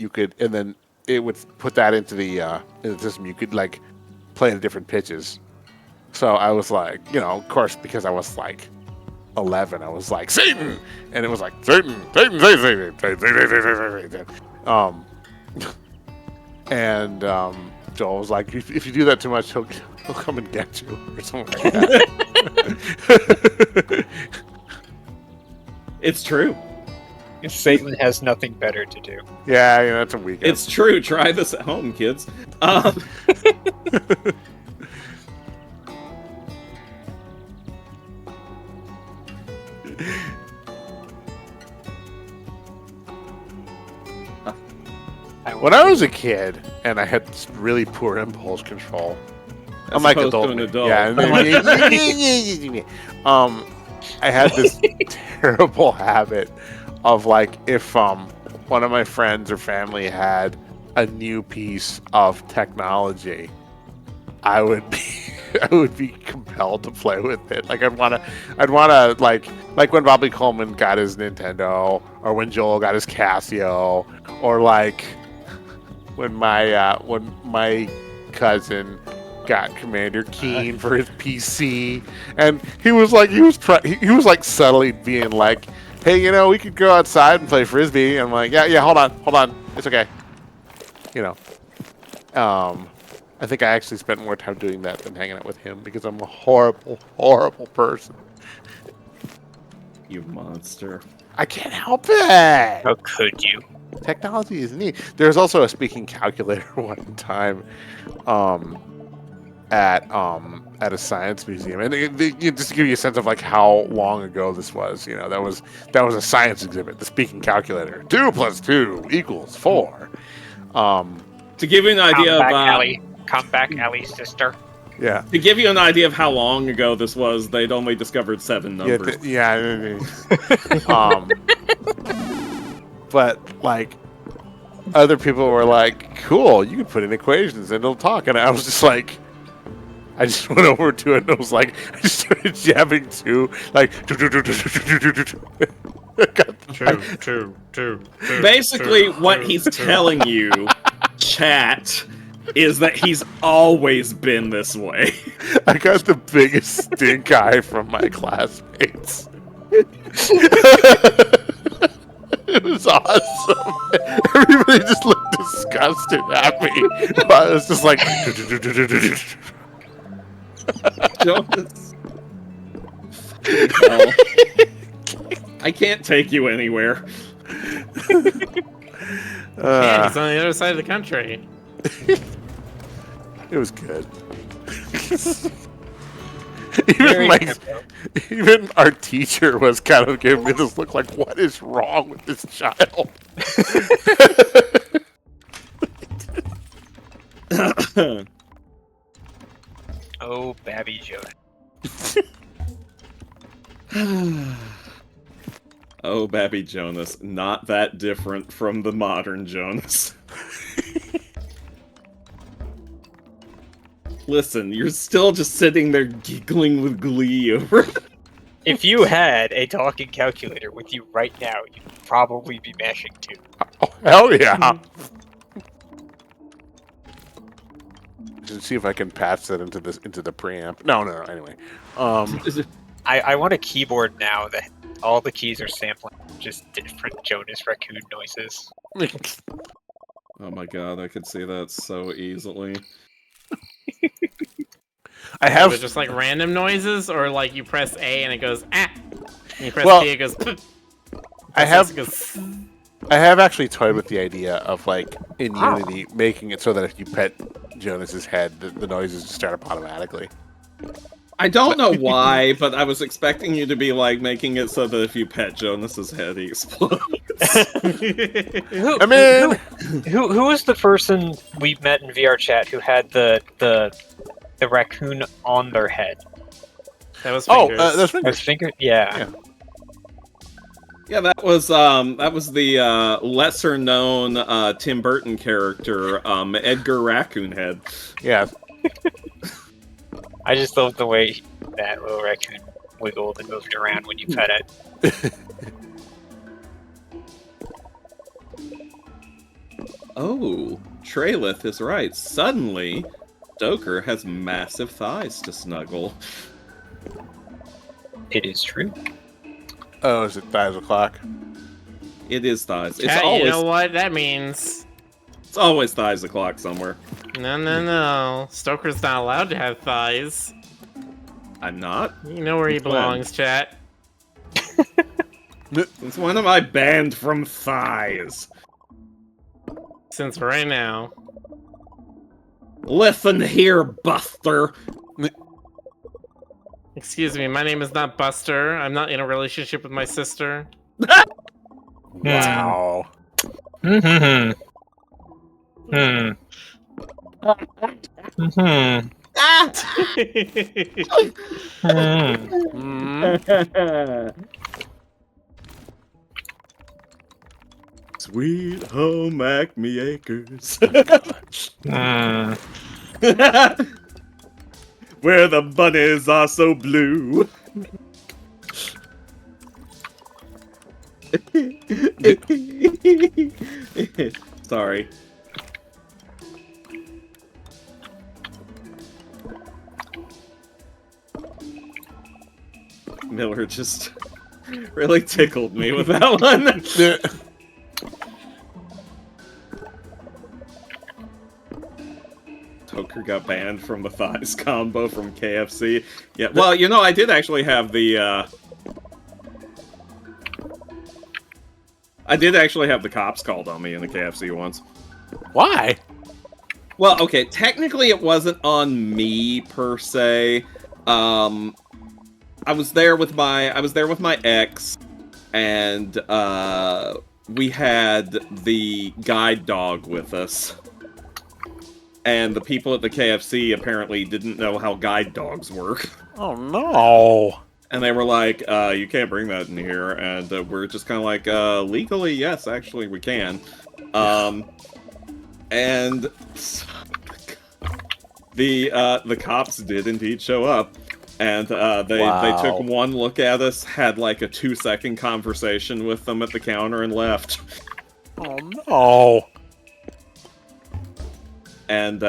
it would put that into the system. You could like play at different pitches. So I was like, of course, because I was like 11, I was like, Satan! And it was like, Satan, Satan, Satan, Satan, Satan, Satan. And Joel was like, if you do that too much, he'll come and get you, or something like that. It's true. Satan has nothing better to do. Yeah, that's a weekend. It's true. Try this at home, kids. When I was a kid and I had this really poor impulse control, I'm like opposed to adult. an adult. Yeah. I had this terrible habit of like if one of my friends or family had a new piece of technology, I would be compelled to play with it. Like I'd wanna like when Bobby Coleman got his Nintendo, or when Joel got his Casio, or like when my cousin got Commander Keen for his PC, and he was like subtly being like, hey, we could go outside and play frisbee. And I'm like, yeah, hold on, it's okay. I think I actually spent more time doing that than hanging out with him because I'm a horrible, horrible person. You monster. I can't help it. How could you? Technology is neat. There's also a speaking calculator one time at a science museum, and just to give you a sense of like how long ago this was. That was a science exhibit. The speaking calculator. 2 + 2 = 4. To give you an idea of Come back, Allie's sister. Yeah. to give you an idea of how long ago this was, they'd only discovered 7 numbers. But like, other people were like, "Cool, you can put in equations and it'll talk," and I was just like. I just went over to it and I was like, I just started jabbing too, like, True. Basically, what he's telling you, chat, is that he's always been this way. I got the biggest stink eye from my classmates. It was awesome. Everybody just looked disgusted at me. I was just like, Jonas. Hell. I can't take you anywhere. Yeah, he's on the other side of the country. it was good. Very even our teacher was kind of giving me this look like, what is wrong with this child? Oh, Babby Jonas. Oh, Babby Jonas, not that different from the modern Jonas. Listen, you're still just sitting there giggling with glee over it. If you had a talking calculator with you right now, you'd probably be mashing too. Oh, hell yeah. Let's see if I can patch that into the preamp. No, anyway. I want a keyboard now that all the keys are sampling just different Jonas Raccoon noises. Oh my god, I could see that so easily. I have Just like random noises, or like you press A and it goes ah, and you press Well, B it goes. I have It goes, I have actually toyed with the idea of, like, in Unity, making it so that if you pet Jonas's head, the noises just start up automatically. I don't know why, but I was expecting you to be like making it so that if you pet Jonas's head, he explodes. I mean, Who was the person we met in VR chat who had the raccoon on their head? that was fingers. there's fingers. His finger? Yeah. Yeah, that was the lesser known Tim Burton character, Edgar Raccoon Head. Yeah. I just love the way that little raccoon wiggled and moved around when you pet it. Oh, Treylith is right. Suddenly, Stoker has massive thighs to snuggle. It is true. Oh, is it 5 o'clock? It is thighs. It's Chat, always you know what that means? It's always thighs o'clock somewhere. No. Stoker's not allowed to have thighs. I'm not. You know where he belongs, chat. Since when am I banned from thighs? Since right now. Listen here, Buster. Excuse me, my name is not Buster. I'm not in a relationship with my sister. Wow. Hmm. Sweet home Acme Acres. Where the bunnies are so blue. Sorry. Miller just really tickled me with that one. Toker got banned from the thighs combo from KFC. Yeah, well, you know, I did actually have the, cops called on me in the KFC once. Why? Well, okay, technically it wasn't on me, per se. I was there with my ex, and, we had the guide dog with us. and the people at the KFC apparently didn't know how guide dogs work. Oh no! And they were like, you can't bring that in here. And we're just kind of like, legally, yes, actually, we can. And the cops did indeed show up. And they took one look at us, had like a 2-second conversation with them at the counter, and left. Oh no! And,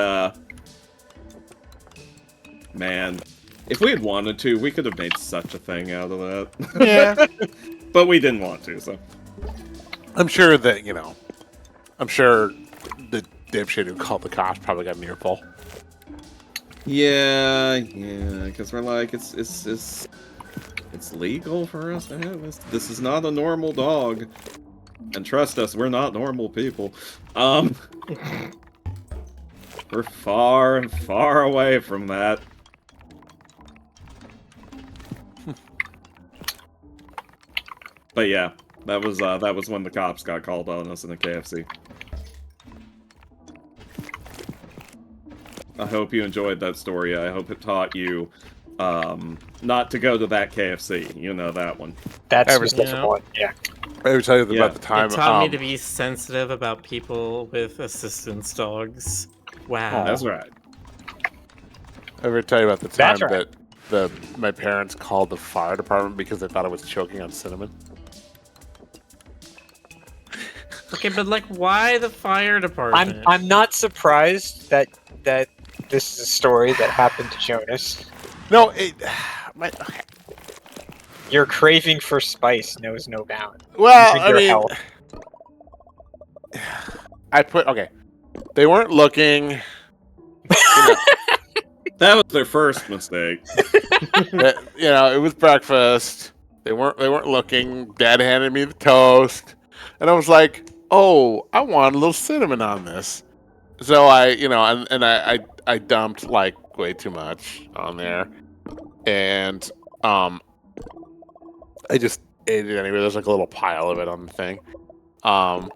man, if we had wanted to, we could have made such a thing out of that. Yeah. But we didn't want to, so. I'm sure that, I'm sure the dipshit who called the cops probably got an earful. Yeah, because we're like, it's legal for us to have this. This is not a normal dog. And trust us, we're not normal people. We're far and far away from that. But yeah, that was when the cops got called on us in the KFC. I hope you enjoyed that story. I hope it taught you not to go to that KFC. You know that one. That's Every- a different one. Yeah. I would tell you Yeah. about the time. It taught me to be sensitive about people with assistance dogs. Wow. That's right. I ever tell you about the time That's right. that my parents called the fire department because they thought I was choking on cinnamon? Okay, but like, why the fire department? I'm not surprised that this is a story that happened to Jonas. No, Your craving for spice knows no bound. well, Even I your mean, health. okay. They weren't looking. That was their first mistake. It was breakfast. They weren't looking. Dad handed me the toast, and I was like, "Oh, I want a little cinnamon on this." So I dumped like way too much on there, and I just ate it anyway. There's like a little pile of it on the thing, and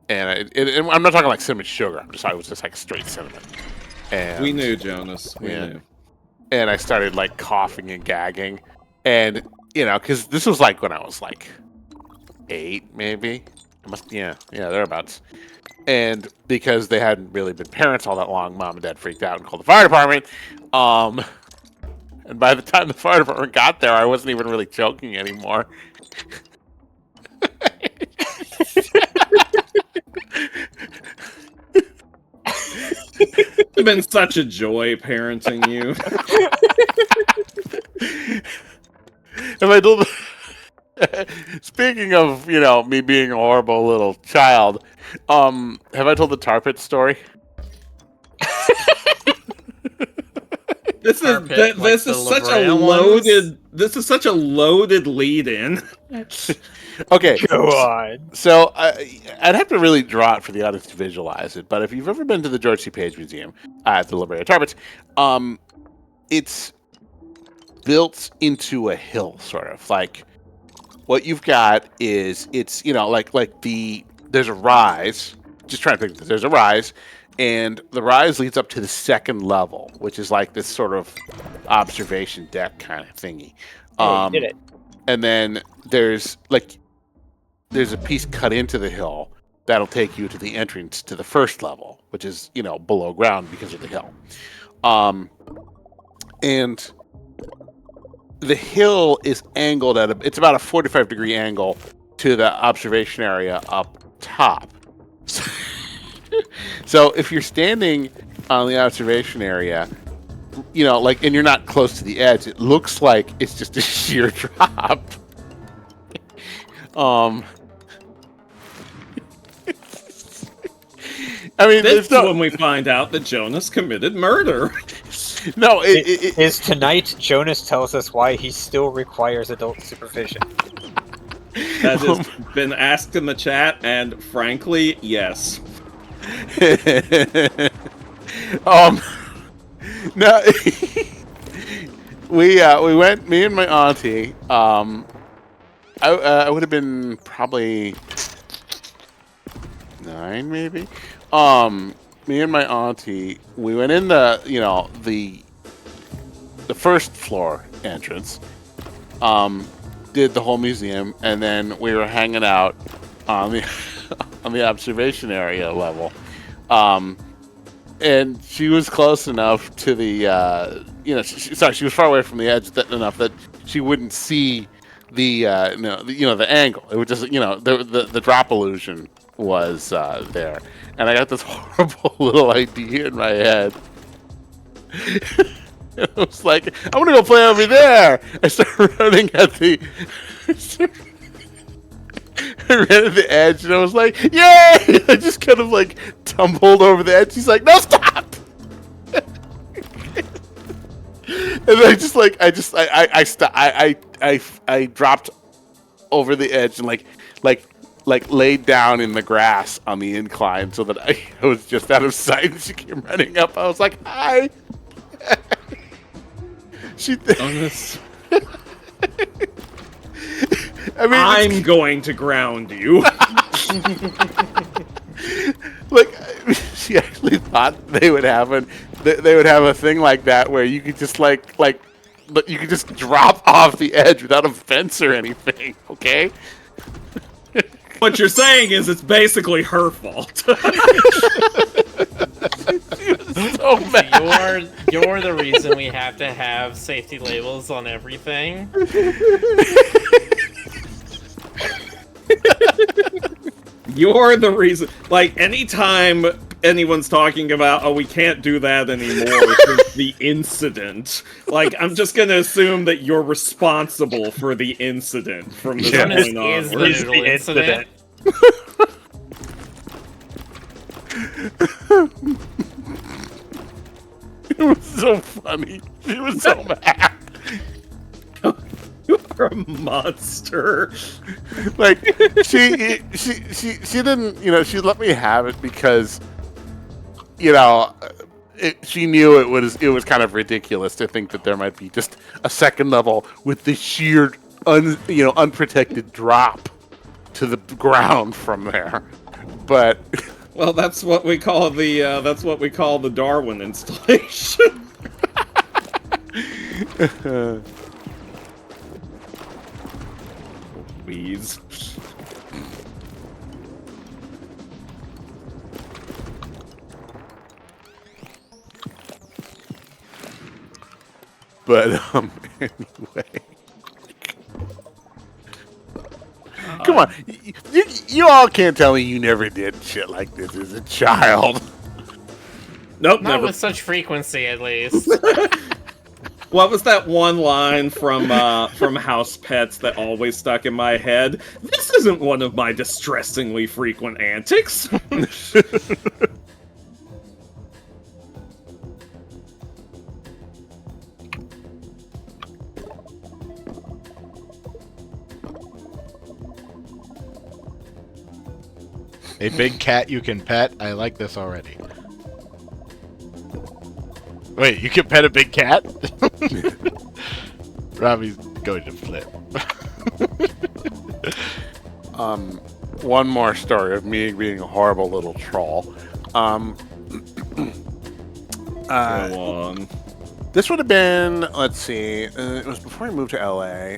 I'm not talking like cinnamon sugar. I was just like straight cinnamon. And We knew, Jonas. We knew. and I started like coughing and gagging, and because this was like when I was like 8, maybe. Thereabouts. And because they hadn't really been parents all that long, Mom and Dad freaked out and called the fire department. And by the time the fire department got there, I wasn't even really choking anymore. It's been such a joy parenting you. And I told. Speaking of, me being a horrible little child, have I told the tar pit story? This is such a loaded lead-in. Okay. Go on. So I'd have to really draw it for the audience to visualize it. But if you've ever been to the George C. Page Museum at the Liberated Tar Pits, it's built into a hill, sort of like. What you've got is there's a rise. Just trying to think. There's a rise, and the rise leads up to the second level, which is like this sort of observation deck kind of thingy. You did it. And then there's a piece cut into the hill that'll take you to the entrance to the first level, which is below ground because of the hill. And the hill is angled it's about a 45-degree angle to the observation area up top. So if you're standing on the observation area, and you're not close to the edge, it looks like it's just a sheer drop. I mean, This is when we find out that Jonas committed murder. No, Is tonight Jonas tells us why he still requires adult supervision. That has been asked in the chat, and frankly, yes. No, we went. Me and my auntie. I would have been probably 9, maybe. me and my auntie, we went in the first floor entrance, did the whole museum, and then we were hanging out on the on the observation area level. And she was close enough to the she was far away from the edge enough that she wouldn't see the the angle. It was just the drop illusion was there, and I got this horrible little idea in my head. It was like, I'm gonna go play over there. I started running at the I ran at the edge, and I was like, yay! I just kind of like tumbled over the edge. She's like, no, stop! And I dropped over the edge and like laid down in the grass on the incline so that I was just out of sight. And she came running up. I was like, hi. I mean, I'm going to ground you. Like, she actually thought they would have a thing like that where you could just but you could just drop off the edge without a fence or anything. Okay. What you're saying is it's basically her fault. She was so mad. You're the reason we have to have safety labels on everything. You're the reason. Like, anytime anyone's talking about, oh, we can't do that anymore since the incident, like, I'm just gonna assume that you're responsible for the incident from this point Is on. the incident. It was so funny. She was so mad. You're a monster. Like, she didn't, she let me have it because, she knew it was kind of ridiculous to think that there might be just a second level with the sheer, unprotected drop to the ground from there. But Well, that's what we call the Darwin installation. Please. But anyway. Come on, you all can't tell me you never did shit like this as a child. Nope, Not never. with such frequency, at least. What was that one line from House Pets that always stuck in my head? This isn't one of my distressingly frequent antics. A big cat you can pet? I like this already. Wait, you can pet a big cat? Robbie's going to flip. One more story of me being a horrible little troll. Go on. This would have been, let's see, it was before I moved to LA.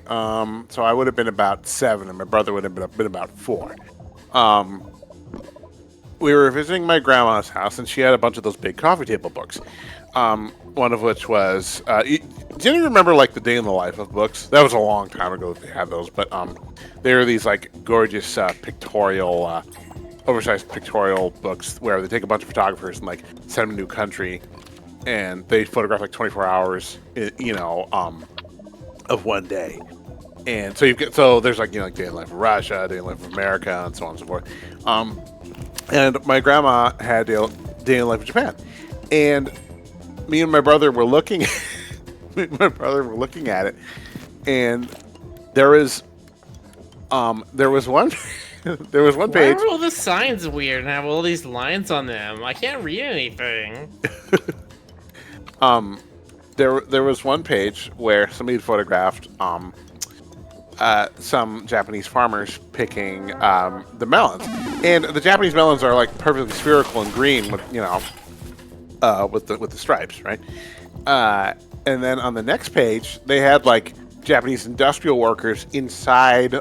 So I would have been about 7, and my brother would have been about 4. We were visiting my grandma's house, and she had a bunch of those big coffee table books. One of which was, do you remember like the Day in the Life of books? That was a long time ago that they had those, but they were these like gorgeous pictorial, oversized pictorial books where they take a bunch of photographers and like send them to a new country, and they photograph like 24 hours, of one day. And so there's like like Day in the Life of Russia, Day in the Life of America, and so on and so forth. And my grandma had Day in the Life of Japan, and me and my brother were looking. Me and my brother were looking at it, and there was one there was one Why page. are all the signs weird and have all these lines on them? I can't read anything. There was one page where somebody had photographed some Japanese farmers picking the melons, and the Japanese melons are like perfectly spherical and green with with the stripes, right? And then on the next page, they had like Japanese industrial workers inside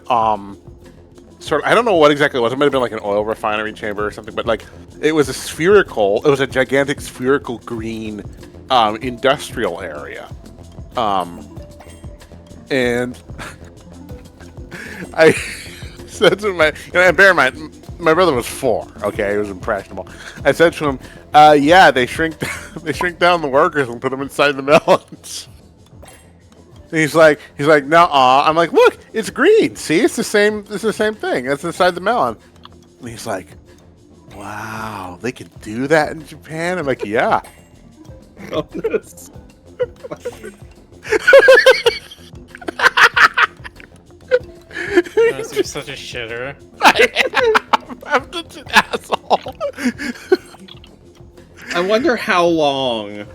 sort of, I don't know what exactly it was. It might have been like an oil refinery chamber or something, but like it was a gigantic spherical green industrial area. And I said to and bear in mind, my brother was 4. Okay, he was impressionable. I said to him, "Yeah, they shrink down the workers and put them inside the melons." And he's like, "No, I'm like, look, it's green. See, it's the same. It's the same thing. It's inside the melon." And he's like, "Wow, they can do that in Japan." I'm like, "Yeah." Oh, this. You're such a shitter. I'm such an asshole. I wonder how long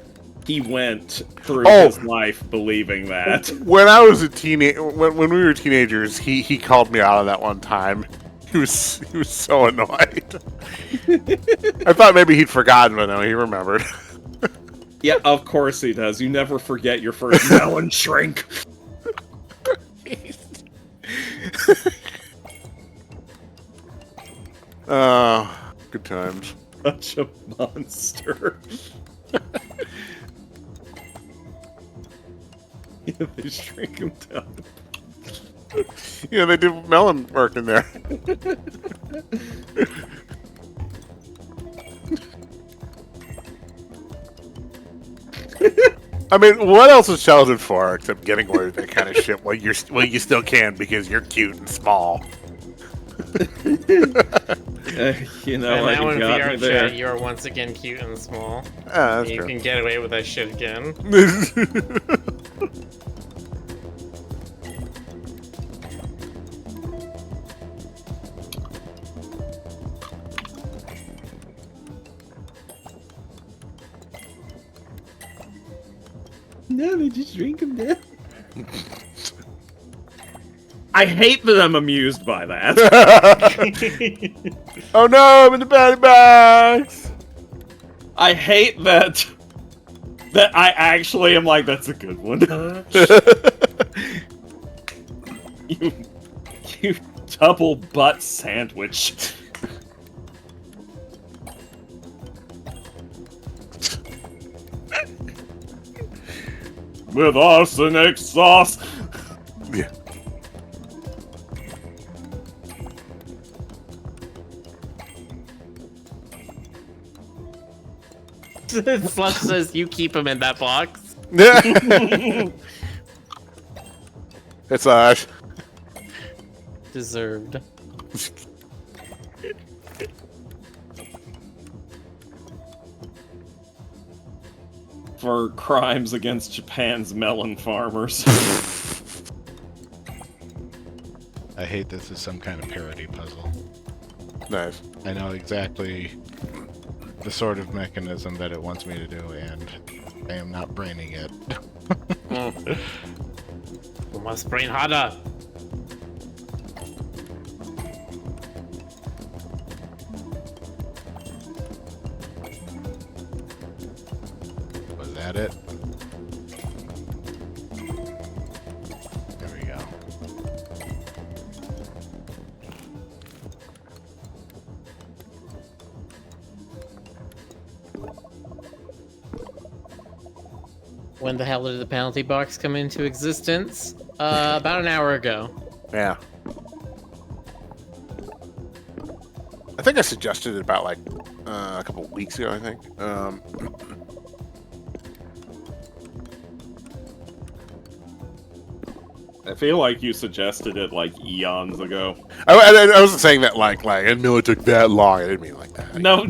he went through his life believing that. When I was a when we were teenagers, he called me out on that one time. He was so annoyed. I thought maybe he'd forgotten, but no, he remembered. Yeah, of course he does. You never forget your first melon shrink. Good times. Such a monster. Yeah, they shrink him down. Yeah, they do melon work in there. I mean, what else is childhood for except getting away with that kind of shit while you still can because you're cute and small. You know, And like now in got me VR there. chat, you are once again cute and small. That's You true. can get away with that shit again. No, they just shrink him down. I hate that I'm amused by that. Oh no, I'm in the body box! I hate that I actually am like, that's a good one. you double butt sandwich. With arsenic sauce. Yeah. Slush says you keep him in that box. It's Deserved. For crimes against Japan's melon farmers. I hate this is some kind of parody puzzle. nice. I know exactly the sort of mechanism that it wants me to do, and I am not braining it. You must brain harder. Was that it? There we go. When the hell did the penalty box come into existence? About an hour ago. Yeah. I think I suggested it about like a couple of weeks ago, I think. I feel like you suggested it like eons ago. I wasn't saying that like I know it took that long. I didn't mean it like that. No.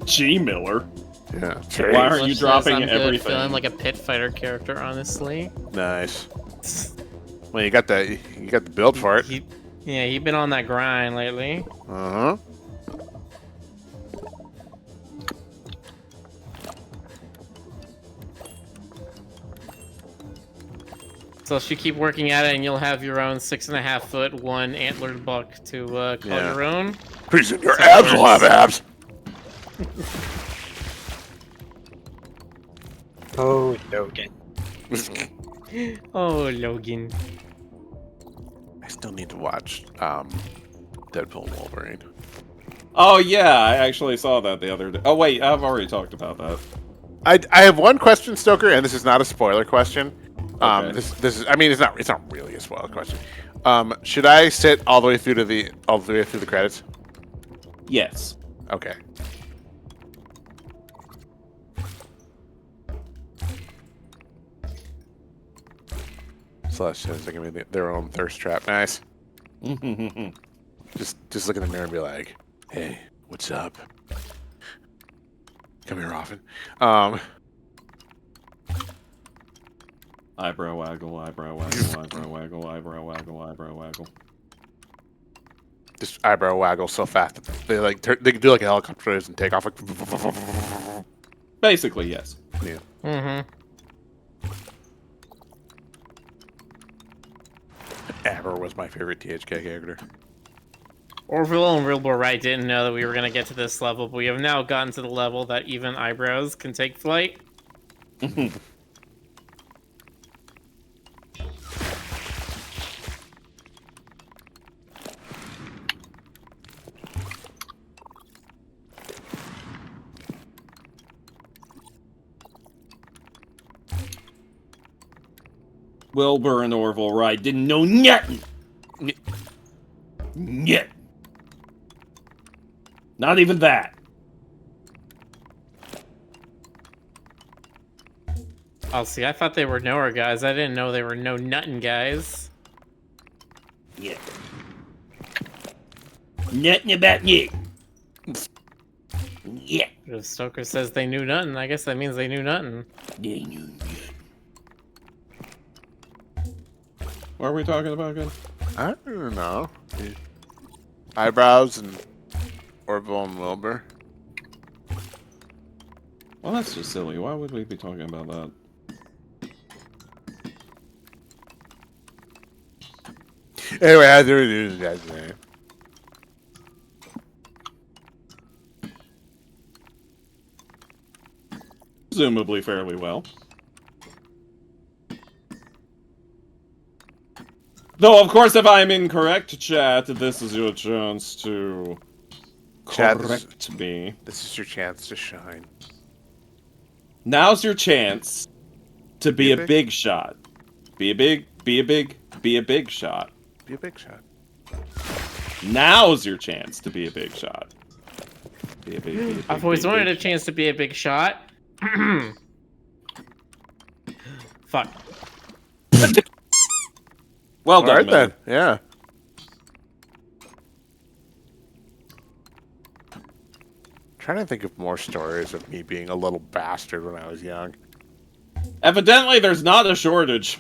G. Miller. Yeah. Why aren't you Slush says, dropping I'm good everything? feeling like a pit fighter character, honestly. Nice. Well, you got the build for it. Yeah, he's been on that grind lately. Uh huh. So you keep working at it, and you'll have your own 6.5-foot, 1 antlered buck to call Yeah. your own. Pretty soon your That's how it abs will have works. abs. Oh, Logan. Oh, Logan. I still need to watch Deadpool and Wolverine. Oh yeah, I actually saw that the other day. Oh wait, I've already talked about that. I have one question, Stoker, and this is not a spoiler question. Okay. This is, I mean, it's not really a spoiler question. Should I sit all the way through the credits? Yes. Okay. Celeste says they can be their own thirst trap. Nice. Just look in the mirror and be like, "Hey, what's up? Come here often." Eyebrow waggle, eyebrow waggle, eyebrow waggle, eyebrow waggle, eyebrow waggle. Just eyebrow waggle so fast that they like they can do like a helicopter and take off like. Basically, yes. Yeah. Mm-hmm. Ever was my favorite THK character. Orville and Wilbur Wright didn't know that we were going to get to this level, but we have now gotten to the level that even eyebrows can take flight. Wilbur and Orville Wright didn't know nothing. Yet. Not even that. Oh, see, I thought they were knower guys. I didn't know they were no-nuttin' guys. Yeah. Nothing about you. Yeah. If Stoker says they knew nothing, I guess that means they knew nothing. They knew nothing. What are we talking about again? I don't know. Eyebrows and Orville and Wilbur. Well, that's just silly. Why would we be talking about that? Anyway, how do we do this, guys? Man? Presumably fairly well. Though, of course, if I'm incorrect, chat, this is your chance to Chat, correct me. This is your chance to shine. Now's your chance to be a big shot. Be a big shot. Be a big shot. Now's your chance to be a big shot. Be a big, I've always wanted a chance to be a big shot. Fuck. Well All done, right man. then. Yeah. Trying to think of more stories of me being a little bastard when I was young. Evidently, there's not a shortage.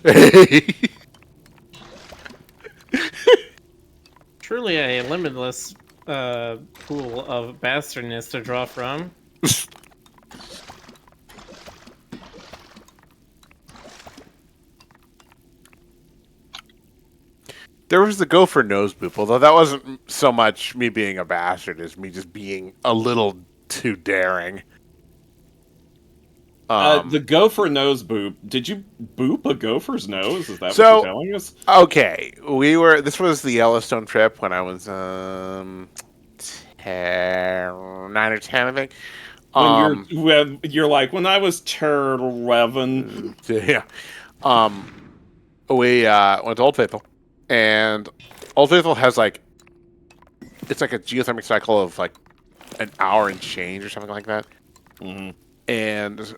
Truly a limitless pool of bastardness to draw from. There was the gopher nose boop, although that wasn't so much me being a bastard as me just being a little too daring. The gopher nose boop. Did you boop a gopher's nose? Is that So- what you're telling us? Okay, this was the Yellowstone trip when I was 9 or 10, I think. When you're like, when I was 11. Yeah. We went to Old Faithful, and Old Faithful has it's like a geothermic cycle of like an hour and change or something like that. Mm-hmm. And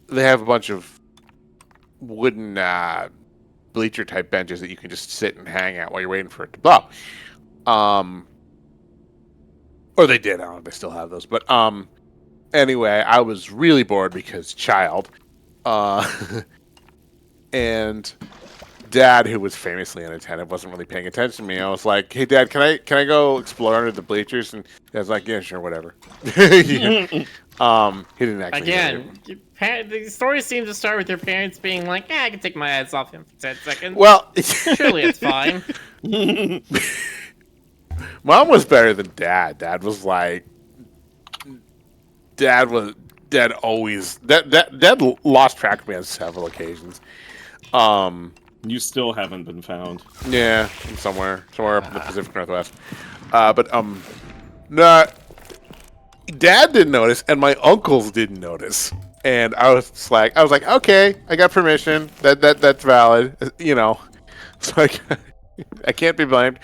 they have a bunch of wooden bleacher type benches that you can just sit and hang out while you're waiting for it to blow. Or they did. I don't know if they still have those. But anyway, I was really bored because child. And dad, who was famously inattentive, wasn't really paying attention to me. I was like, "Hey, Dad, can I go explore under the bleachers?" And Dad's like, "Yeah, sure, whatever." Yeah. He didn't actually. Again, the story seems to start with your parents being like, "Yeah, I can take my eyes off him for 10 seconds. Well, Surely it's fine." Mom was better than Dad. Dad always Dad lost track of me on several occasions. You still haven't been found. Yeah, I'm somewhere up in the Pacific Northwest. But no, Dad didn't notice, and my uncles didn't notice. And I was like, okay, I got permission. That's valid. You know, so I can't be blamed.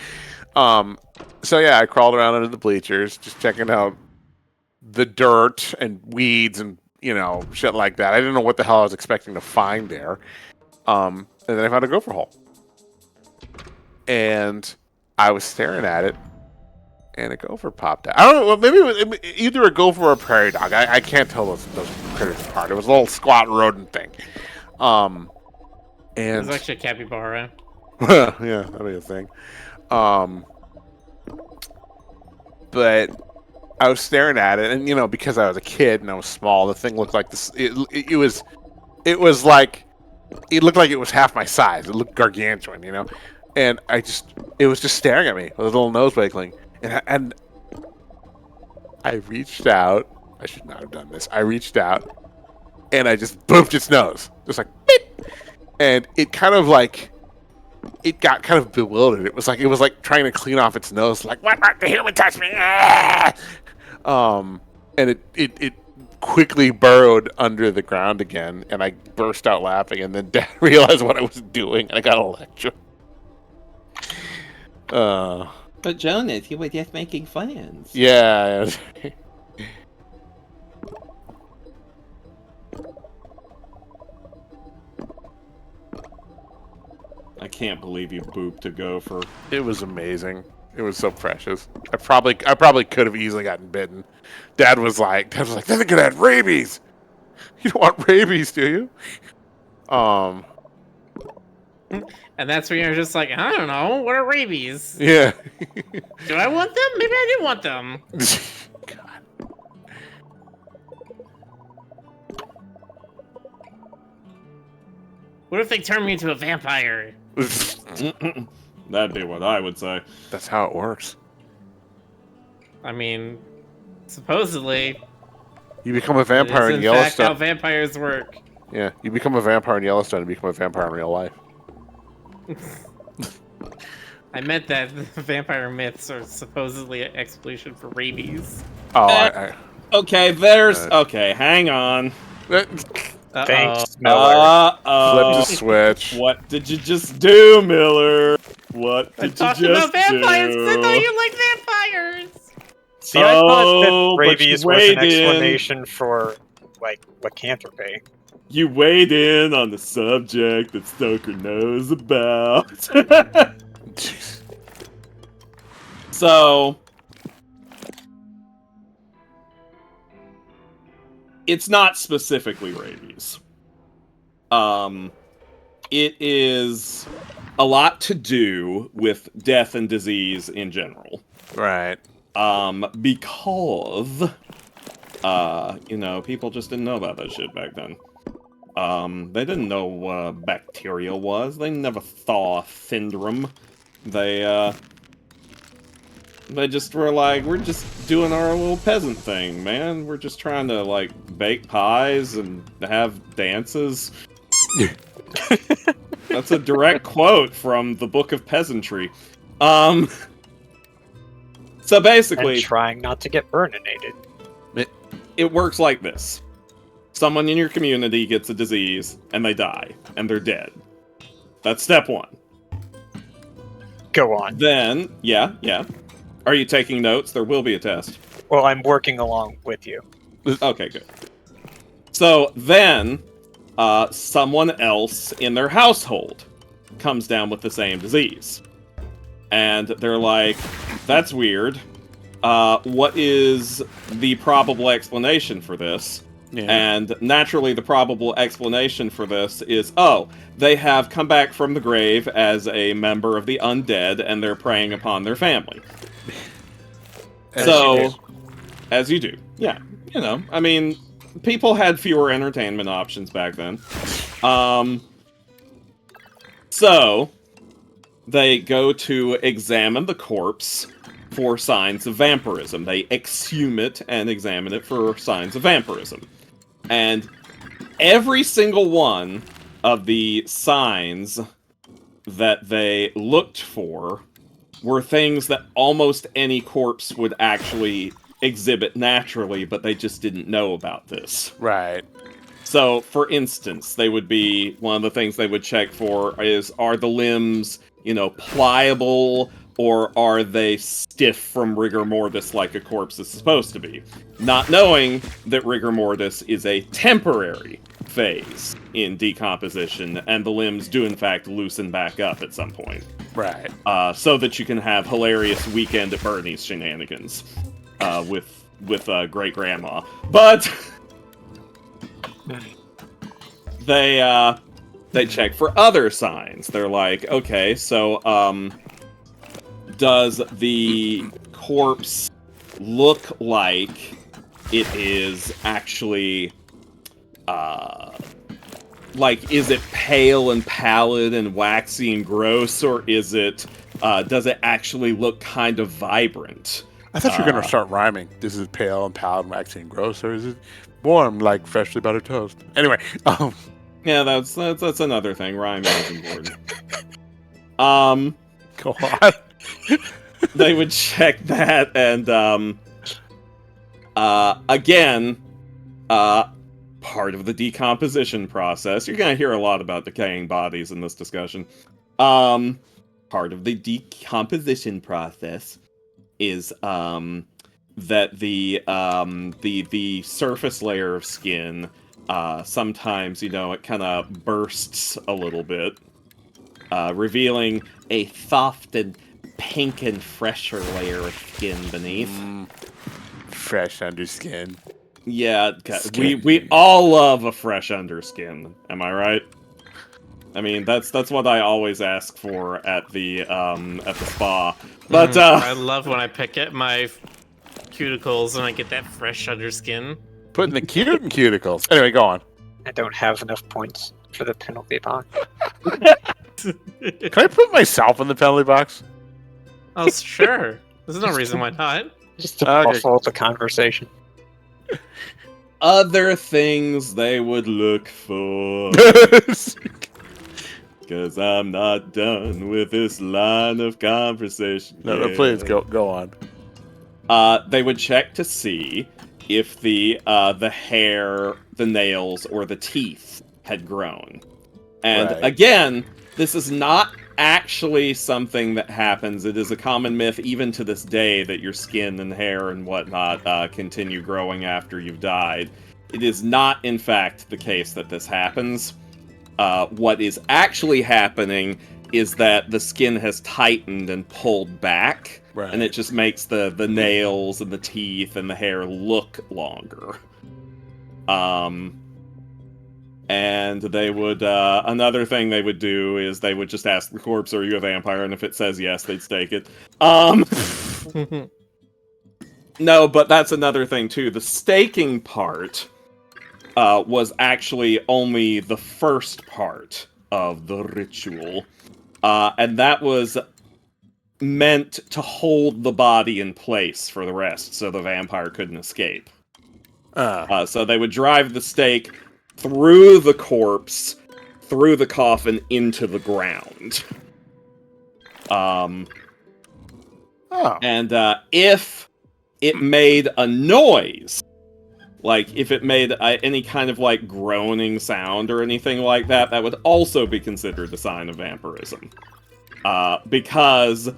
So yeah, I crawled around under the bleachers, just checking out the dirt and weeds and shit like that. I didn't know what the hell I was expecting to find there. And then I found a gopher hole, and I was staring at it, and a gopher popped out. I don't know. Well, maybe it was either a gopher or a prairie dog. I can't tell those critters apart. It was a little squat rodent thing. And It was actually a capybara. yeah, that'd be a thing. But I was staring at it, and because I was a kid and I was small, the thing looked like this. It was like, it looked like it was half my size. It looked gargantuan, and it was just staring at me with a little nose wiggling, and I reached out. I should not have done this. I reached out, and I just booped its nose, just like beep, and it kind of like. It got kind of bewildered. It was like trying to clean off its nose, like, what? The human touched me! Ah! And it quickly burrowed under the ground again, and I burst out laughing, and then Dad realized what I was doing, and I got electrocuted. But Jonas, you were just making fun. Yeah. I can't believe you booped a gopher. It was amazing. It was so precious. I probably could have easily gotten bitten. Dad was like, that thing could have rabies. You don't want rabies, do you? And that's when you're just like, I don't know, what are rabies? Yeah. Do I want them? Maybe I do want them. God. What if they turn me into a vampire? That'd be what I would say. That's how it works. I mean, supposedly, You become a it vampire is in in fact how Yellowstone. vampires work. Yeah, you become a vampire in Yellowstone and become a vampire in real life. I meant that vampire myths are supposedly an explanation for rabies. Oh, Okay, okay, hang on. Thanks, Miller. Flip the switch. What did you just do, Miller? What did I'm you talking just about vampires do? because I thought you like vampires! See, I thought that but rabies you was an weighed in. explanation for, like, lycanthropy. You weighed in on the subject that Stoker knows about. Jeez. So, it's not specifically rabies. It is a lot to do with death and disease in general. Right. Because, people just didn't know about that shit back then. They didn't know what bacteria was. They never saw syndrome. They just were like, we're just doing our little peasant thing, man. We're just trying to, like, bake pies and have dances. That's a direct quote from the Book of Peasantry. So basically... And trying not to get burninated. It works like this. Someone in your community gets a disease, and they die, and they're dead. That's step one. Go on. Then, yeah. Are you taking notes? There will be a test. Well, I'm working along with you. Okay, good. So then, someone else in their household comes down with the same disease. And they're like, that's weird. What is the probable explanation for this? Yeah. And naturally, the probable explanation for this is, oh, they have come back from the grave as a member of the undead, and they're preying upon their family. As you do. Yeah. You know, I mean, people had fewer entertainment options back then. So, they go to examine the corpse for signs of vampirism. They exhume it and examine it for signs of vampirism. And every single one of the signs that they looked for were things that almost any corpse would actually exhibit naturally, but they just didn't know about this. Right. So, for instance, they would be, one of the things they would check for is, are the limbs, pliable, or are they stiff from rigor mortis like a corpse is supposed to be? Not knowing that rigor mortis is a temporary phase in decomposition, and the limbs do in fact loosen back up at some point. Right. So that you can have hilarious weekend at Bernie's shenanigans with great grandma. But they check for other signs. They're like, okay, so does the corpse look like it is actually like, is it pale and pallid and waxy and gross, or is it does it actually look kind of vibrant? I thought you were going to start rhyming. This is pale and pallid and waxy and gross, or is it warm like freshly buttered toast? Anyway, yeah, that's another thing. Rhyming is important. Go on. They would check that, and again, part of the decomposition process. You're gonna hear a lot about decaying bodies in this discussion. Part of the decomposition process is that the surface layer of skin sometimes, it kind of bursts a little bit, revealing a soft and pink and fresher layer of skin beneath. Fresh underskin. Yeah, we all love a fresh underskin. Am I right? I mean, that's what I always ask for at the spa. But I love when I pick at my cuticles and I get that fresh underskin. Putting the cute in cuticles. Anyway, go on. I don't have enough points for the penalty box. Can I put myself in the penalty box? Oh, sure. There's no reason why not. Just to muffle the conversation. Other things they would look for. Because I'm not done with this line of conversation. No, please go on. They would check to see if the hair, the nails, or the teeth had grown. And again, this is not actually something that happens. It is a common myth, even to this day, that your skin and hair and whatnot continue growing after you've died. It is not, in fact, the case that this happens. What is actually happening is that the skin has tightened and pulled back, and it just makes the nails and the teeth and the hair look longer. And they would, another thing they would do is they would just ask the corpse, are you a vampire? And if it says yes, they'd stake it. No, but that's another thing too. The staking part was actually only the first part of the ritual. And that was meant to hold the body in place for the rest, so the vampire couldn't escape. So they would drive the stake through the corpse, through the coffin, into the ground. And if it made a noise, like if it made any kind of like groaning sound or anything like that, that would also be considered a sign of vampirism. Because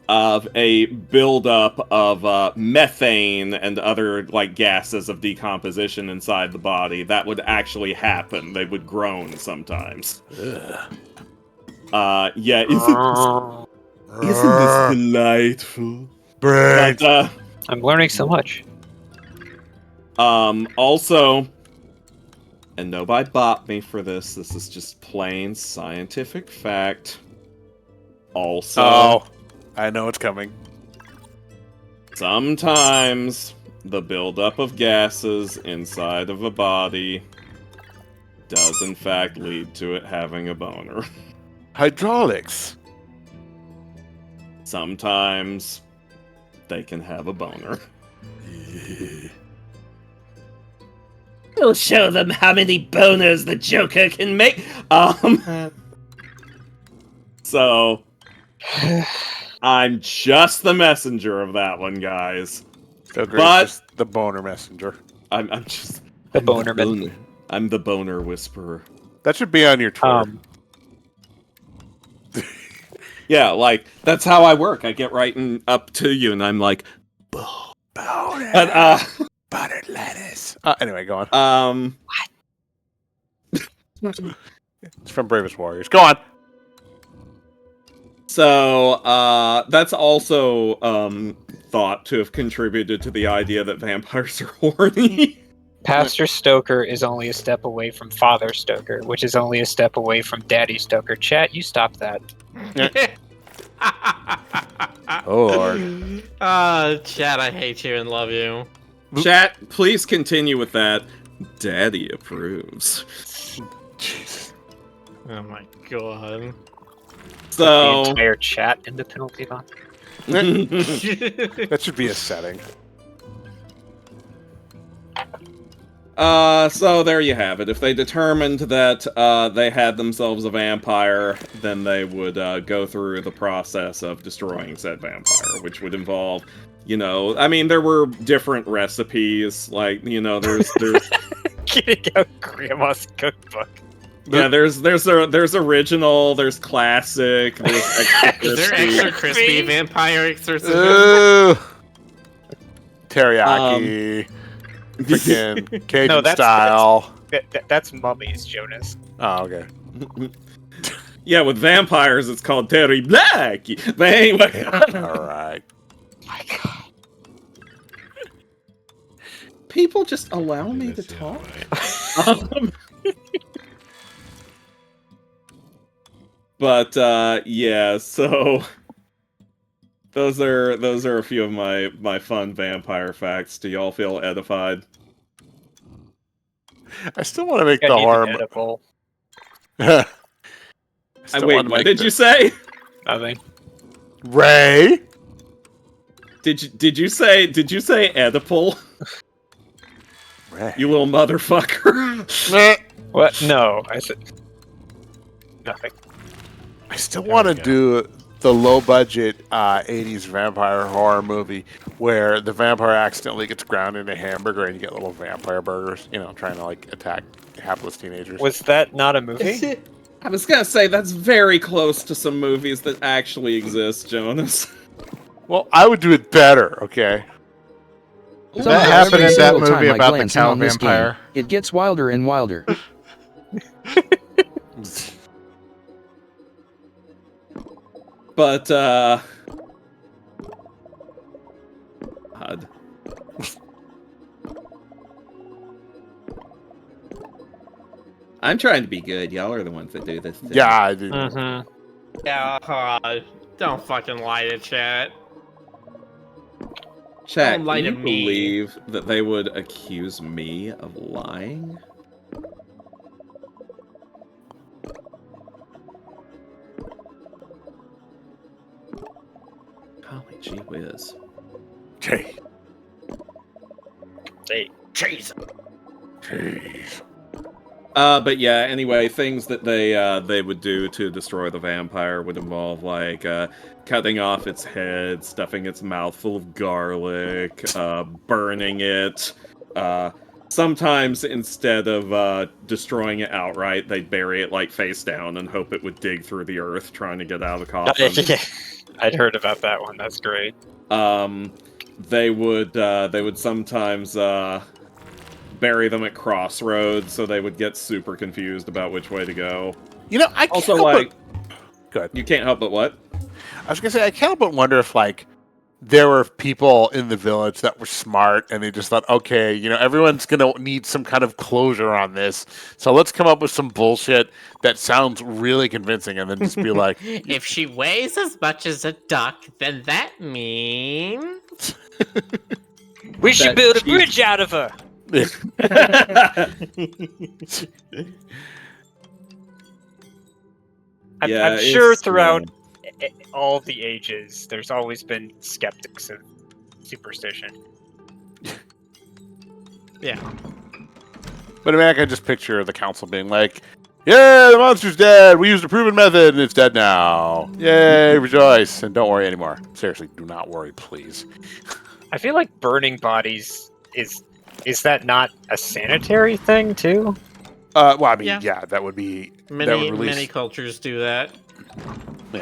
of a buildup of methane and other like gases of decomposition inside the body, that would actually happen. They would groan sometimes. Yeah, isn't this delightful? But, I'm learning so much. Also, and nobody bought me for this. This is just plain scientific fact. Also, I know it's coming. sometimes the buildup of gases inside of a body does in fact lead to it having a boner. Hydraulics. Sometimes they can have a boner. We'll show them how many boners the Joker can make. So I'm just the messenger of that one, guys. So great, But- just the boner messenger. I'm just The boner. I'm the boner whisperer. That should be on your Twitter. Yeah, like that's how I work. I get right up to you, and I'm like, Boner. but Buttered lettuce. Anyway, go on. It's from Bravest Warriors. Go on. So that's also thought to have contributed to the idea that vampires are horny. Pastor Stoker is only a step away from Father Stoker, which is only a step away from Daddy Stoker. Chat, you stop that. Oh, Lord. Chad, I hate you and love you. Chat, please continue with that. Daddy approves. Jesus. Oh my god. The So entire chat in the penalty box. That should be a setting. So there you have it. If they determined that they had themselves a vampire, then they would go through the process of destroying said vampire, which would involve, I mean, there were different recipes. Like, there's Getting out Grandma's cookbook. yeah, there's original, there's classic, there's extra Is there crispy. extra crispy vampire exorcism? Ooh. Teriyaki. Freaking Cajun No, that's- style. That's mummies, Jonas. Oh, okay. Yeah, with vampires, it's called Terry Black. But anyway, All right. My God. people just allow me to talk. But yeah, so those are a few of my fun vampire facts. Do y'all feel edified? I still want to make I the need an horror. edible. Wait, what did you say? Nothing. Ray? Did you say Oedipal? Ray. You little motherfucker. What? No, I said nothing. I still want to do the low-budget 80s vampire horror movie where the vampire accidentally gets ground into a hamburger and you get little vampire burgers, trying to like attack hapless teenagers. Was that not a movie? I was gonna say that's very close to some movies that actually exist, Jonas. Well, I would do it better, okay? Did Somehow that happen every in that single time movie I about the glance in cow on this game, vampire? it gets wilder and wilder. But God. I'm trying to be good. Y'all are the ones that do this. Yeah, I do. Mm-hmm. Yeah, don't fucking lie to chat. Chat, Don't lie can to you me. believe that they would accuse me of lying? Holy gee whiz. Jay. Hey, Jeez. Jeez. But yeah, anyway, things that they would do to destroy the vampire would involve like cutting off its head, stuffing its mouth full of garlic, burning it. Sometimes instead of destroying it outright, they'd bury it like face down and hope it would dig through the earth, trying to get out of the coffin. I'd heard about that one. That's great. They would sometimes bury them at crossroads, so they would get super confused about which way to go. I can't Also, help like, Good. you can't help but what? I was gonna say I can't help but wonder if like there were people in the village that were smart, and they just thought, okay, everyone's gonna need some kind of closure on this, so let's come up with some bullshit that sounds really convincing, and then just be like, If she weighs as much as a duck, then that means We should That build a she's- bridge out of her. Yeah, I'm sure it's, throughout all the ages, there's always been skeptics of superstition. yeah. but I mean, I can just picture the council being like, yeah, the monster's dead. We used a proven method, and it's dead now. Yay, rejoice, and don't worry anymore. Seriously, do not worry, please. I feel like burning bodies is that not a sanitary thing too? Well, I mean, Yeah. yeah, that would be that Many would release. many cultures do that.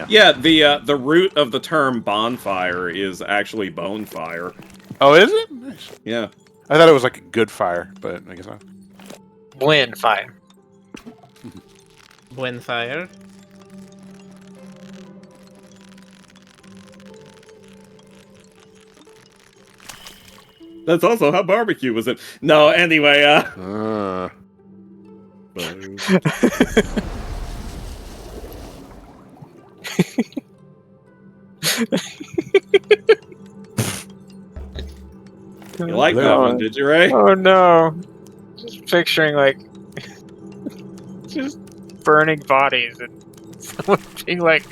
Yeah, the root of the term bonfire is actually bone fire. Oh, is it? Nice. Yeah. I thought it was like a good fire, but I guess not. Blend fire. When fire. That's also how barbecue was in. No, anyway, you like that one, did you, Ray? Oh no! Just picturing like just burning bodies and someone being like,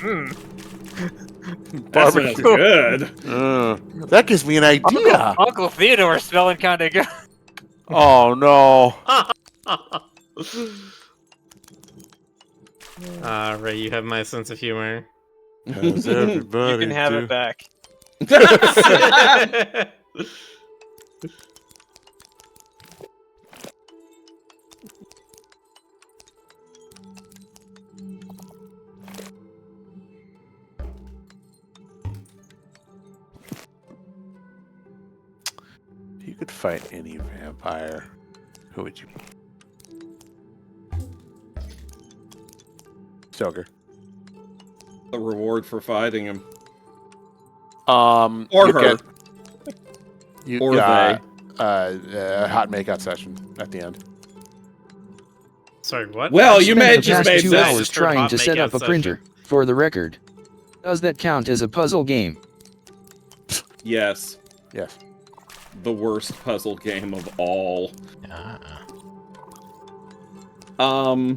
That sounds good. That gives me an idea. Uncle Theodore's smelling kind of good. Oh no! Ray, you have my sense of humor. How's You everybody can have do? it back. If you could fight any vampire, who would you? Stoker. The reward for fighting him. Or Or her. Or a hot makeout session at the end. Sorry, what? Well, you Spent may the just past made 2 this. hours trying to set up a printer. For the record, does that count as a puzzle game? Yes, Yes. the worst puzzle game of all. Uh-uh.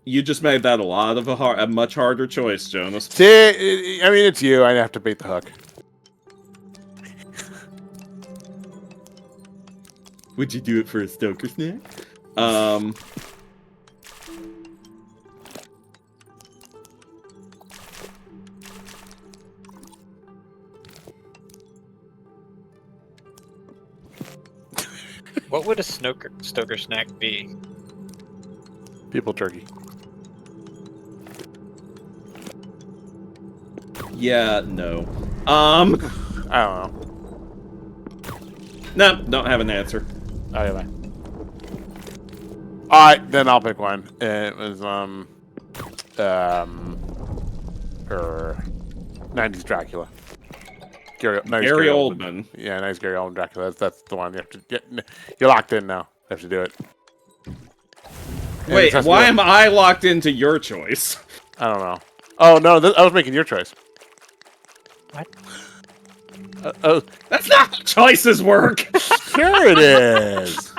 You just made that a much harder choice, Jonas. See, I mean, it's you. I have to bait the hook. Would you do it for a Stoker snack? What would a Stoker snack be? People turkey. Yeah, no. I don't know. No, don't have an answer. Okay, bye. Alright, then I'll pick one. It was, her 90s Dracula. Nice Gary Oldman. Yeah, nice Gary Oldman Dracula. That's the one you have to get. You're locked in now. You have to do it. And Wait, it has to why be- am I locked into your choice? I don't know. Oh, no, I was making your choice. What? Oh, That's not how choices work! sure it is.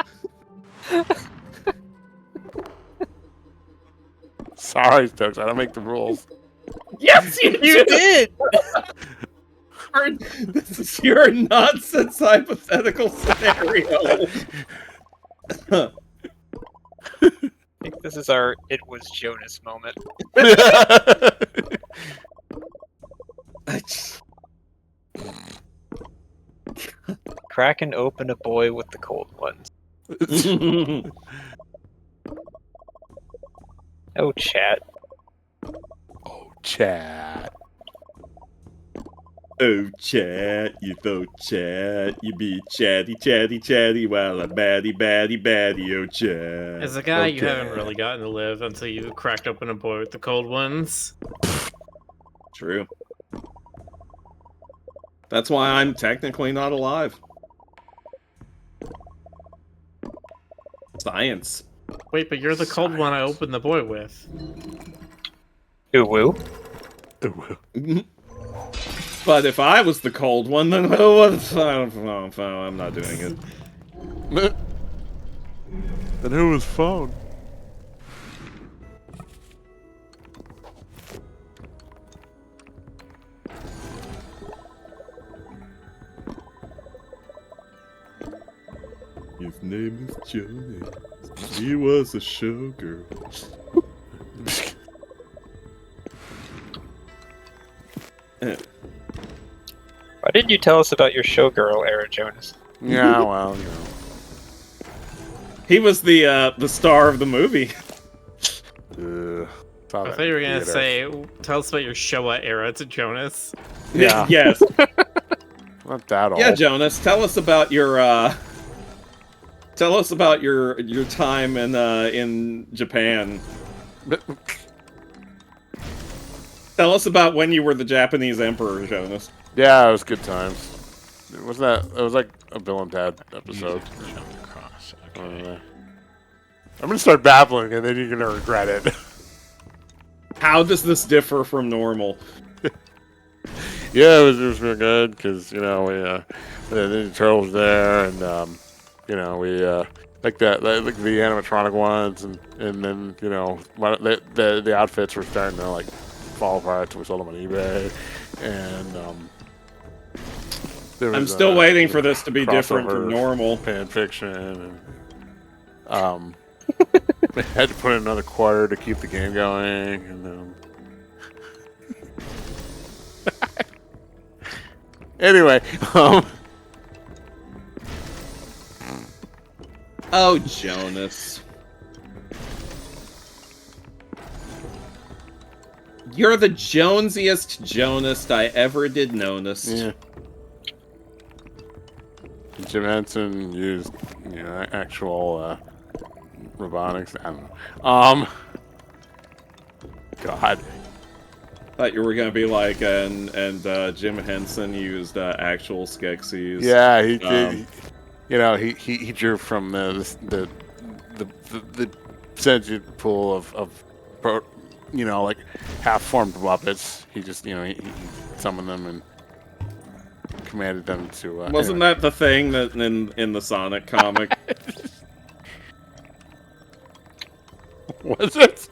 Sorry, Stokes. I don't make the rules. Yes, you did! This is your nonsense hypothetical scenario. I think this is our "it was Jonas" moment. Cracking open a boy with the cold ones. Oh, chat. Oh, chat. Oh, chat, you so chat. You be chatty, chatty, chatty, while I'm batty, batty, batty, oh, chat. As a guy, you Okay. haven't really gotten to live until you cracked open a boy with the cold ones. True. That's why I'm technically not alive. Science. Wait, but you're the cold one I opened the boy with. Ooh woo. But if I was the cold one, then what? I'm not doing it. Then who was phone? His name is Jonas. He was a showgirl. Why didn't you tell us about your showgirl era, Jonas? Yeah, well, you know. He was the star of the movie. Saw I that thought you were in gonna theater. say, tell us about your Showa era to Jonas. Yeah. Yes. Not that old. Yeah, Jonas. Tell us about your time in Japan. Tell us about when you were the Japanese emperor, Jonas. Yeah, it was good times. It was like a Bill and Ted episode. Jump across. Okay. I'm gonna start babbling, and then you're gonna regret it. How does this differ from normal? Yeah, it was real good because we the Ninja Turtles there, and we like the animatronic ones, and then the outfits were starting to like fall apart, so we sold them on eBay, and I'm still waiting for this to be different from normal. Fan fiction, and I had to put in another quarter to keep the game going, and anyway, Oh, Jonas. You're the Jonesiest Jonas I ever did notice. yeah. Jim Henson used, actual robotics. I don't know. God. Thought you were gonna be like, and Jim Henson used actual Skeksis. Yeah, he did. He drew from the sentient pool of like half-formed puppets. He just he summoned them and commanded them to. Wasn't that the thing that in the Sonic comic? Was it?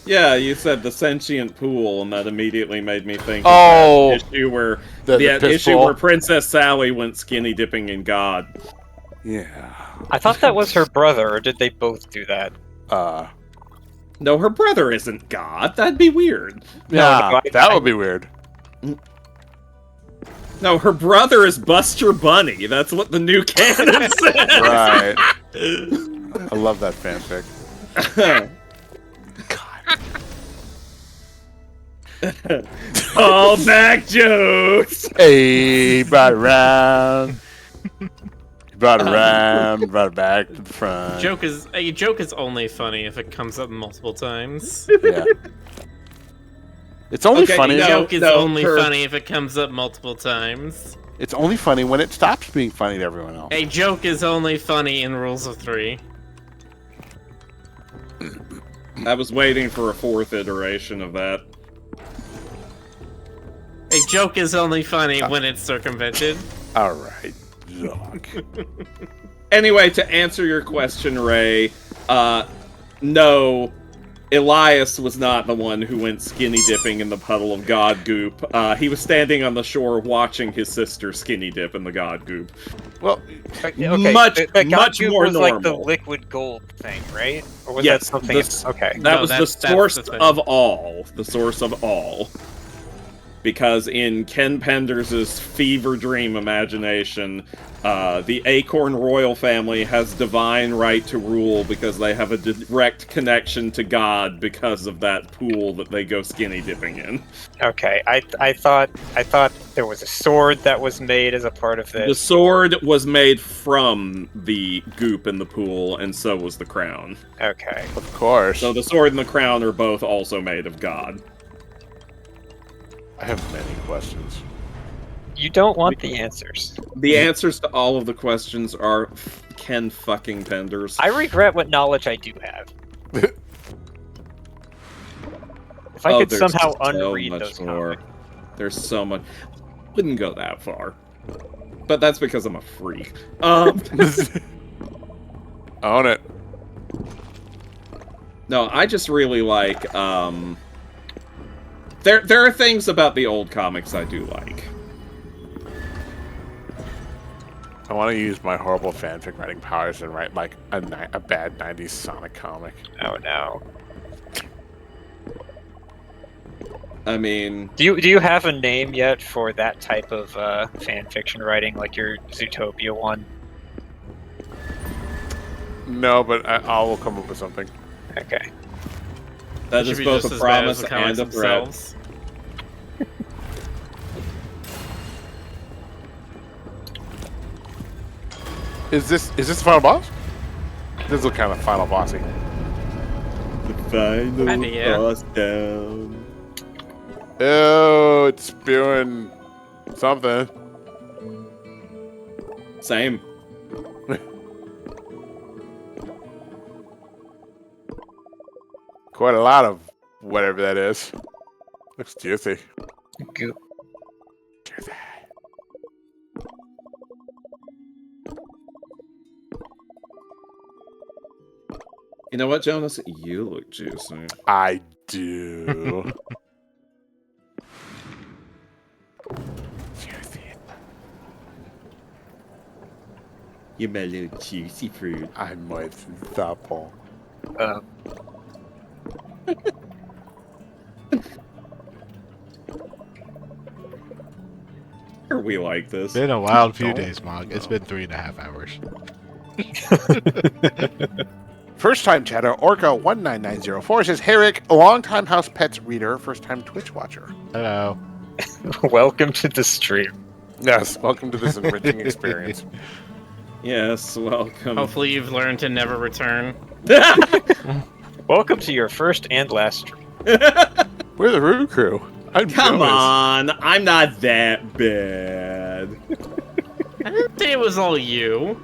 Yeah, you said the sentient pool, and that immediately made me think Oh, of that issue where the issue pistol. where Princess Sally went skinny dipping in God. Yeah. I thought that was her brother, or did they both do that? No, her brother isn't God. That'd be weird. Yeah, that would be weird. No, her brother is Buster Bunny. That's what the new canon says. Right. I love that fanfic. All back jokes. Hey, brought it around. Brought it around, brought it back to the front. A joke is only funny if it comes up multiple times. Yeah. It's only Okay, funny. A joke is only her- funny if it comes up multiple times. It's only funny when it stops being funny to everyone else. A joke is only funny in Rules of 3. I was waiting for a fourth iteration of that. A joke is only funny when it's circumvented. All right, Zoc. Anyway, to answer your question, Ray, no, Elias was not the one who went skinny dipping in the puddle of God goop. He was standing on the shore watching his sister skinny dip in the God goop. Well, Okay, Much- the God much Cube more was like the normal. liquid gold thing, right? Or was Yes, that something? this- Okay. That No, was the that's source the thing. of all. The source of all. Because in Ken Penders's fever dream imagination, the Acorn royal family has divine right to rule because they have a direct connection to God because of that pool that they go skinny dipping in. Okay. I thought there was a sword that was made as a part of The this. sword was made from the goop in the pool, and so was the crown. Okay. of course. So the sword and the crown are both also made of God. I have many questions. You don't want the answers. The answers to all of the questions are Ken fucking Penders. I regret what knowledge I do have. If I could there's somehow so unread much those more. comics. There's so much. Wouldn't go that far. But that's because I'm a freak. Own it. No, I just really like, There are things about the old comics I do like. I want to use my horrible fanfic writing powers and write like a bad 90s Sonic comic. Oh no. I mean... Do you have a name yet for that type of fan fiction writing, like your Zootopia one? No, but I will come up with something. Okay. That Should is be both just a as bad promise as the comics and a threat. themselves. Is this the final boss? This looks kind of final bossy. The final Kinda, yeah. boss down. Ew, it's spewing something. Same. Quite a lot of whatever that is. Looks juicy. Goop. Juicy. You know what, Jonas? You look juicy. I do. Juicy. You're my little juicy fruit. I'm moist and supple. Are we like this? Been a wild few Don't days, Mog. It's been 3.5 hours. First time chatter, Orca19904 says, "Hey Rick, a long-time House Pets reader, first time Twitch watcher." Hello. Welcome to the stream. Yes, welcome to this enriching experience. Yes, welcome. Hopefully you've learned to never return. Welcome to your first and last stream. We're the Roo Croo. I'm Come Jonas. on, I'm not that bad. I didn't say it was all you.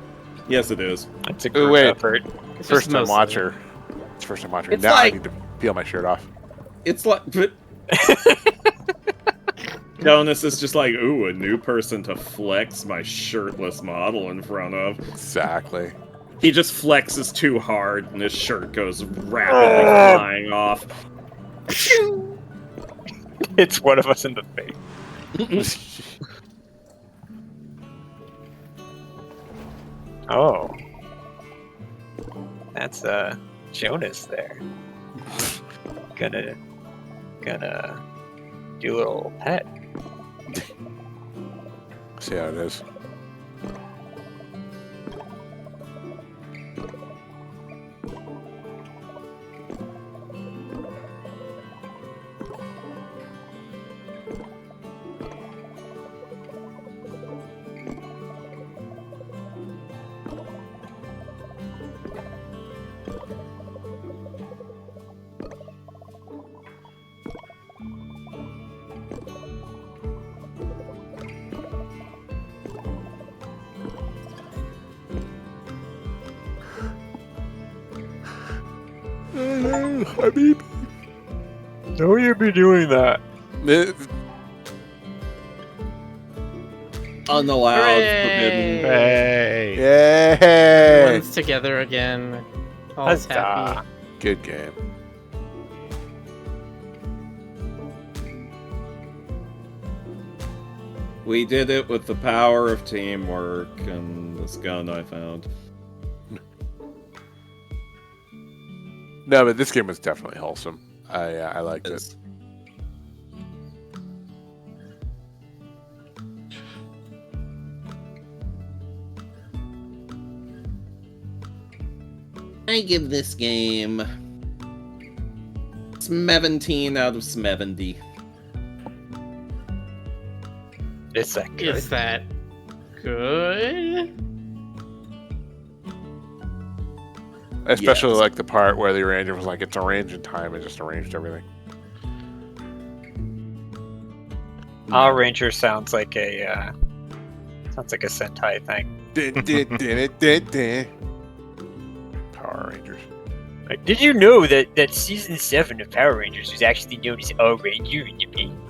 Yes, it is. It's a Ooh, group wait. effort. It's First just time mostly- watcher. It's first time watcher. It's Now I like- need to peel my shirt off. It's like... But... Jonas is just like, ooh, a new person to flex my shirtless model in front of. Exactly. He just flexes too hard and his shirt goes rapidly flying off. It's one of us in the face. Oh. That's Jonas there. Gonna do a little pet. See how it is. I mean, Don't you be doing that. Unallowed, Hooray! forbidden. Hey. Yay! Everyone's together again. All's Huzzah. happy. Good game. We did it with the power of teamwork and this gun I found. No, but this game was definitely wholesome. I liked it. I give this game 17 out of 70. Is that good? Is that good? Especially Yes. like the part where the arranger was like, it's arranged in time and just arranged everything. Power Ranger sounds like a Sentai thing. Power Rangers. Like, did you know that season 7 of Power Rangers was actually known as Power Ranger in Japan?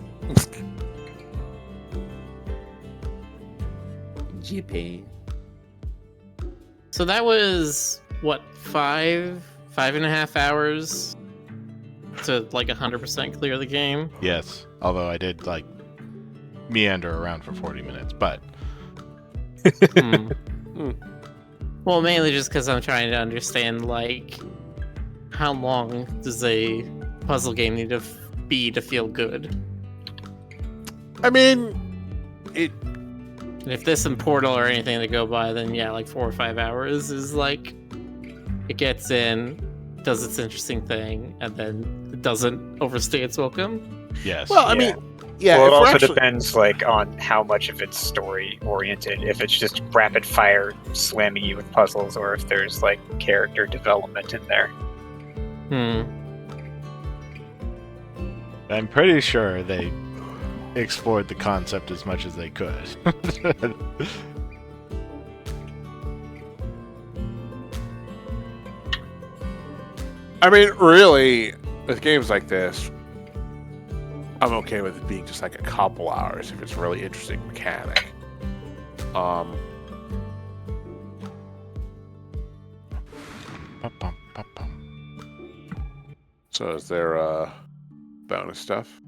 Japan. So that was what, 5.5 hours to like 100% clear the game. Yes, although I did like meander around for 40 minutes, but Well, mainly just because I'm trying to understand like how long does a puzzle game need to be to feel good. I mean, it. And if this and Portal or anything to go by, then yeah, like 4 or 5 hours is like it gets in, does its interesting thing, and then it doesn't overstay its welcome. yes. Well, I Yeah. mean, yeah. Well, it if we're also actually- depends like on how much of it's story oriented. If it's just rapid fire slamming you with puzzles, or if there's like character development in there. I'm pretty sure they explored the concept as much as they could. I mean, really, with games like this, I'm okay with it being just like a couple hours if it's a really interesting mechanic. So is there bonus stuff?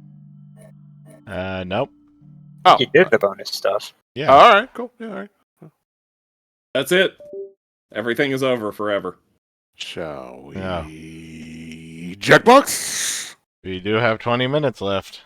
Nope. Oh, You did the bonus stuff. Yeah. all right, cool. Yeah, all right. That's it. Everything is over forever. Shall we? Yeah. Jackbox. We do have 20 minutes left.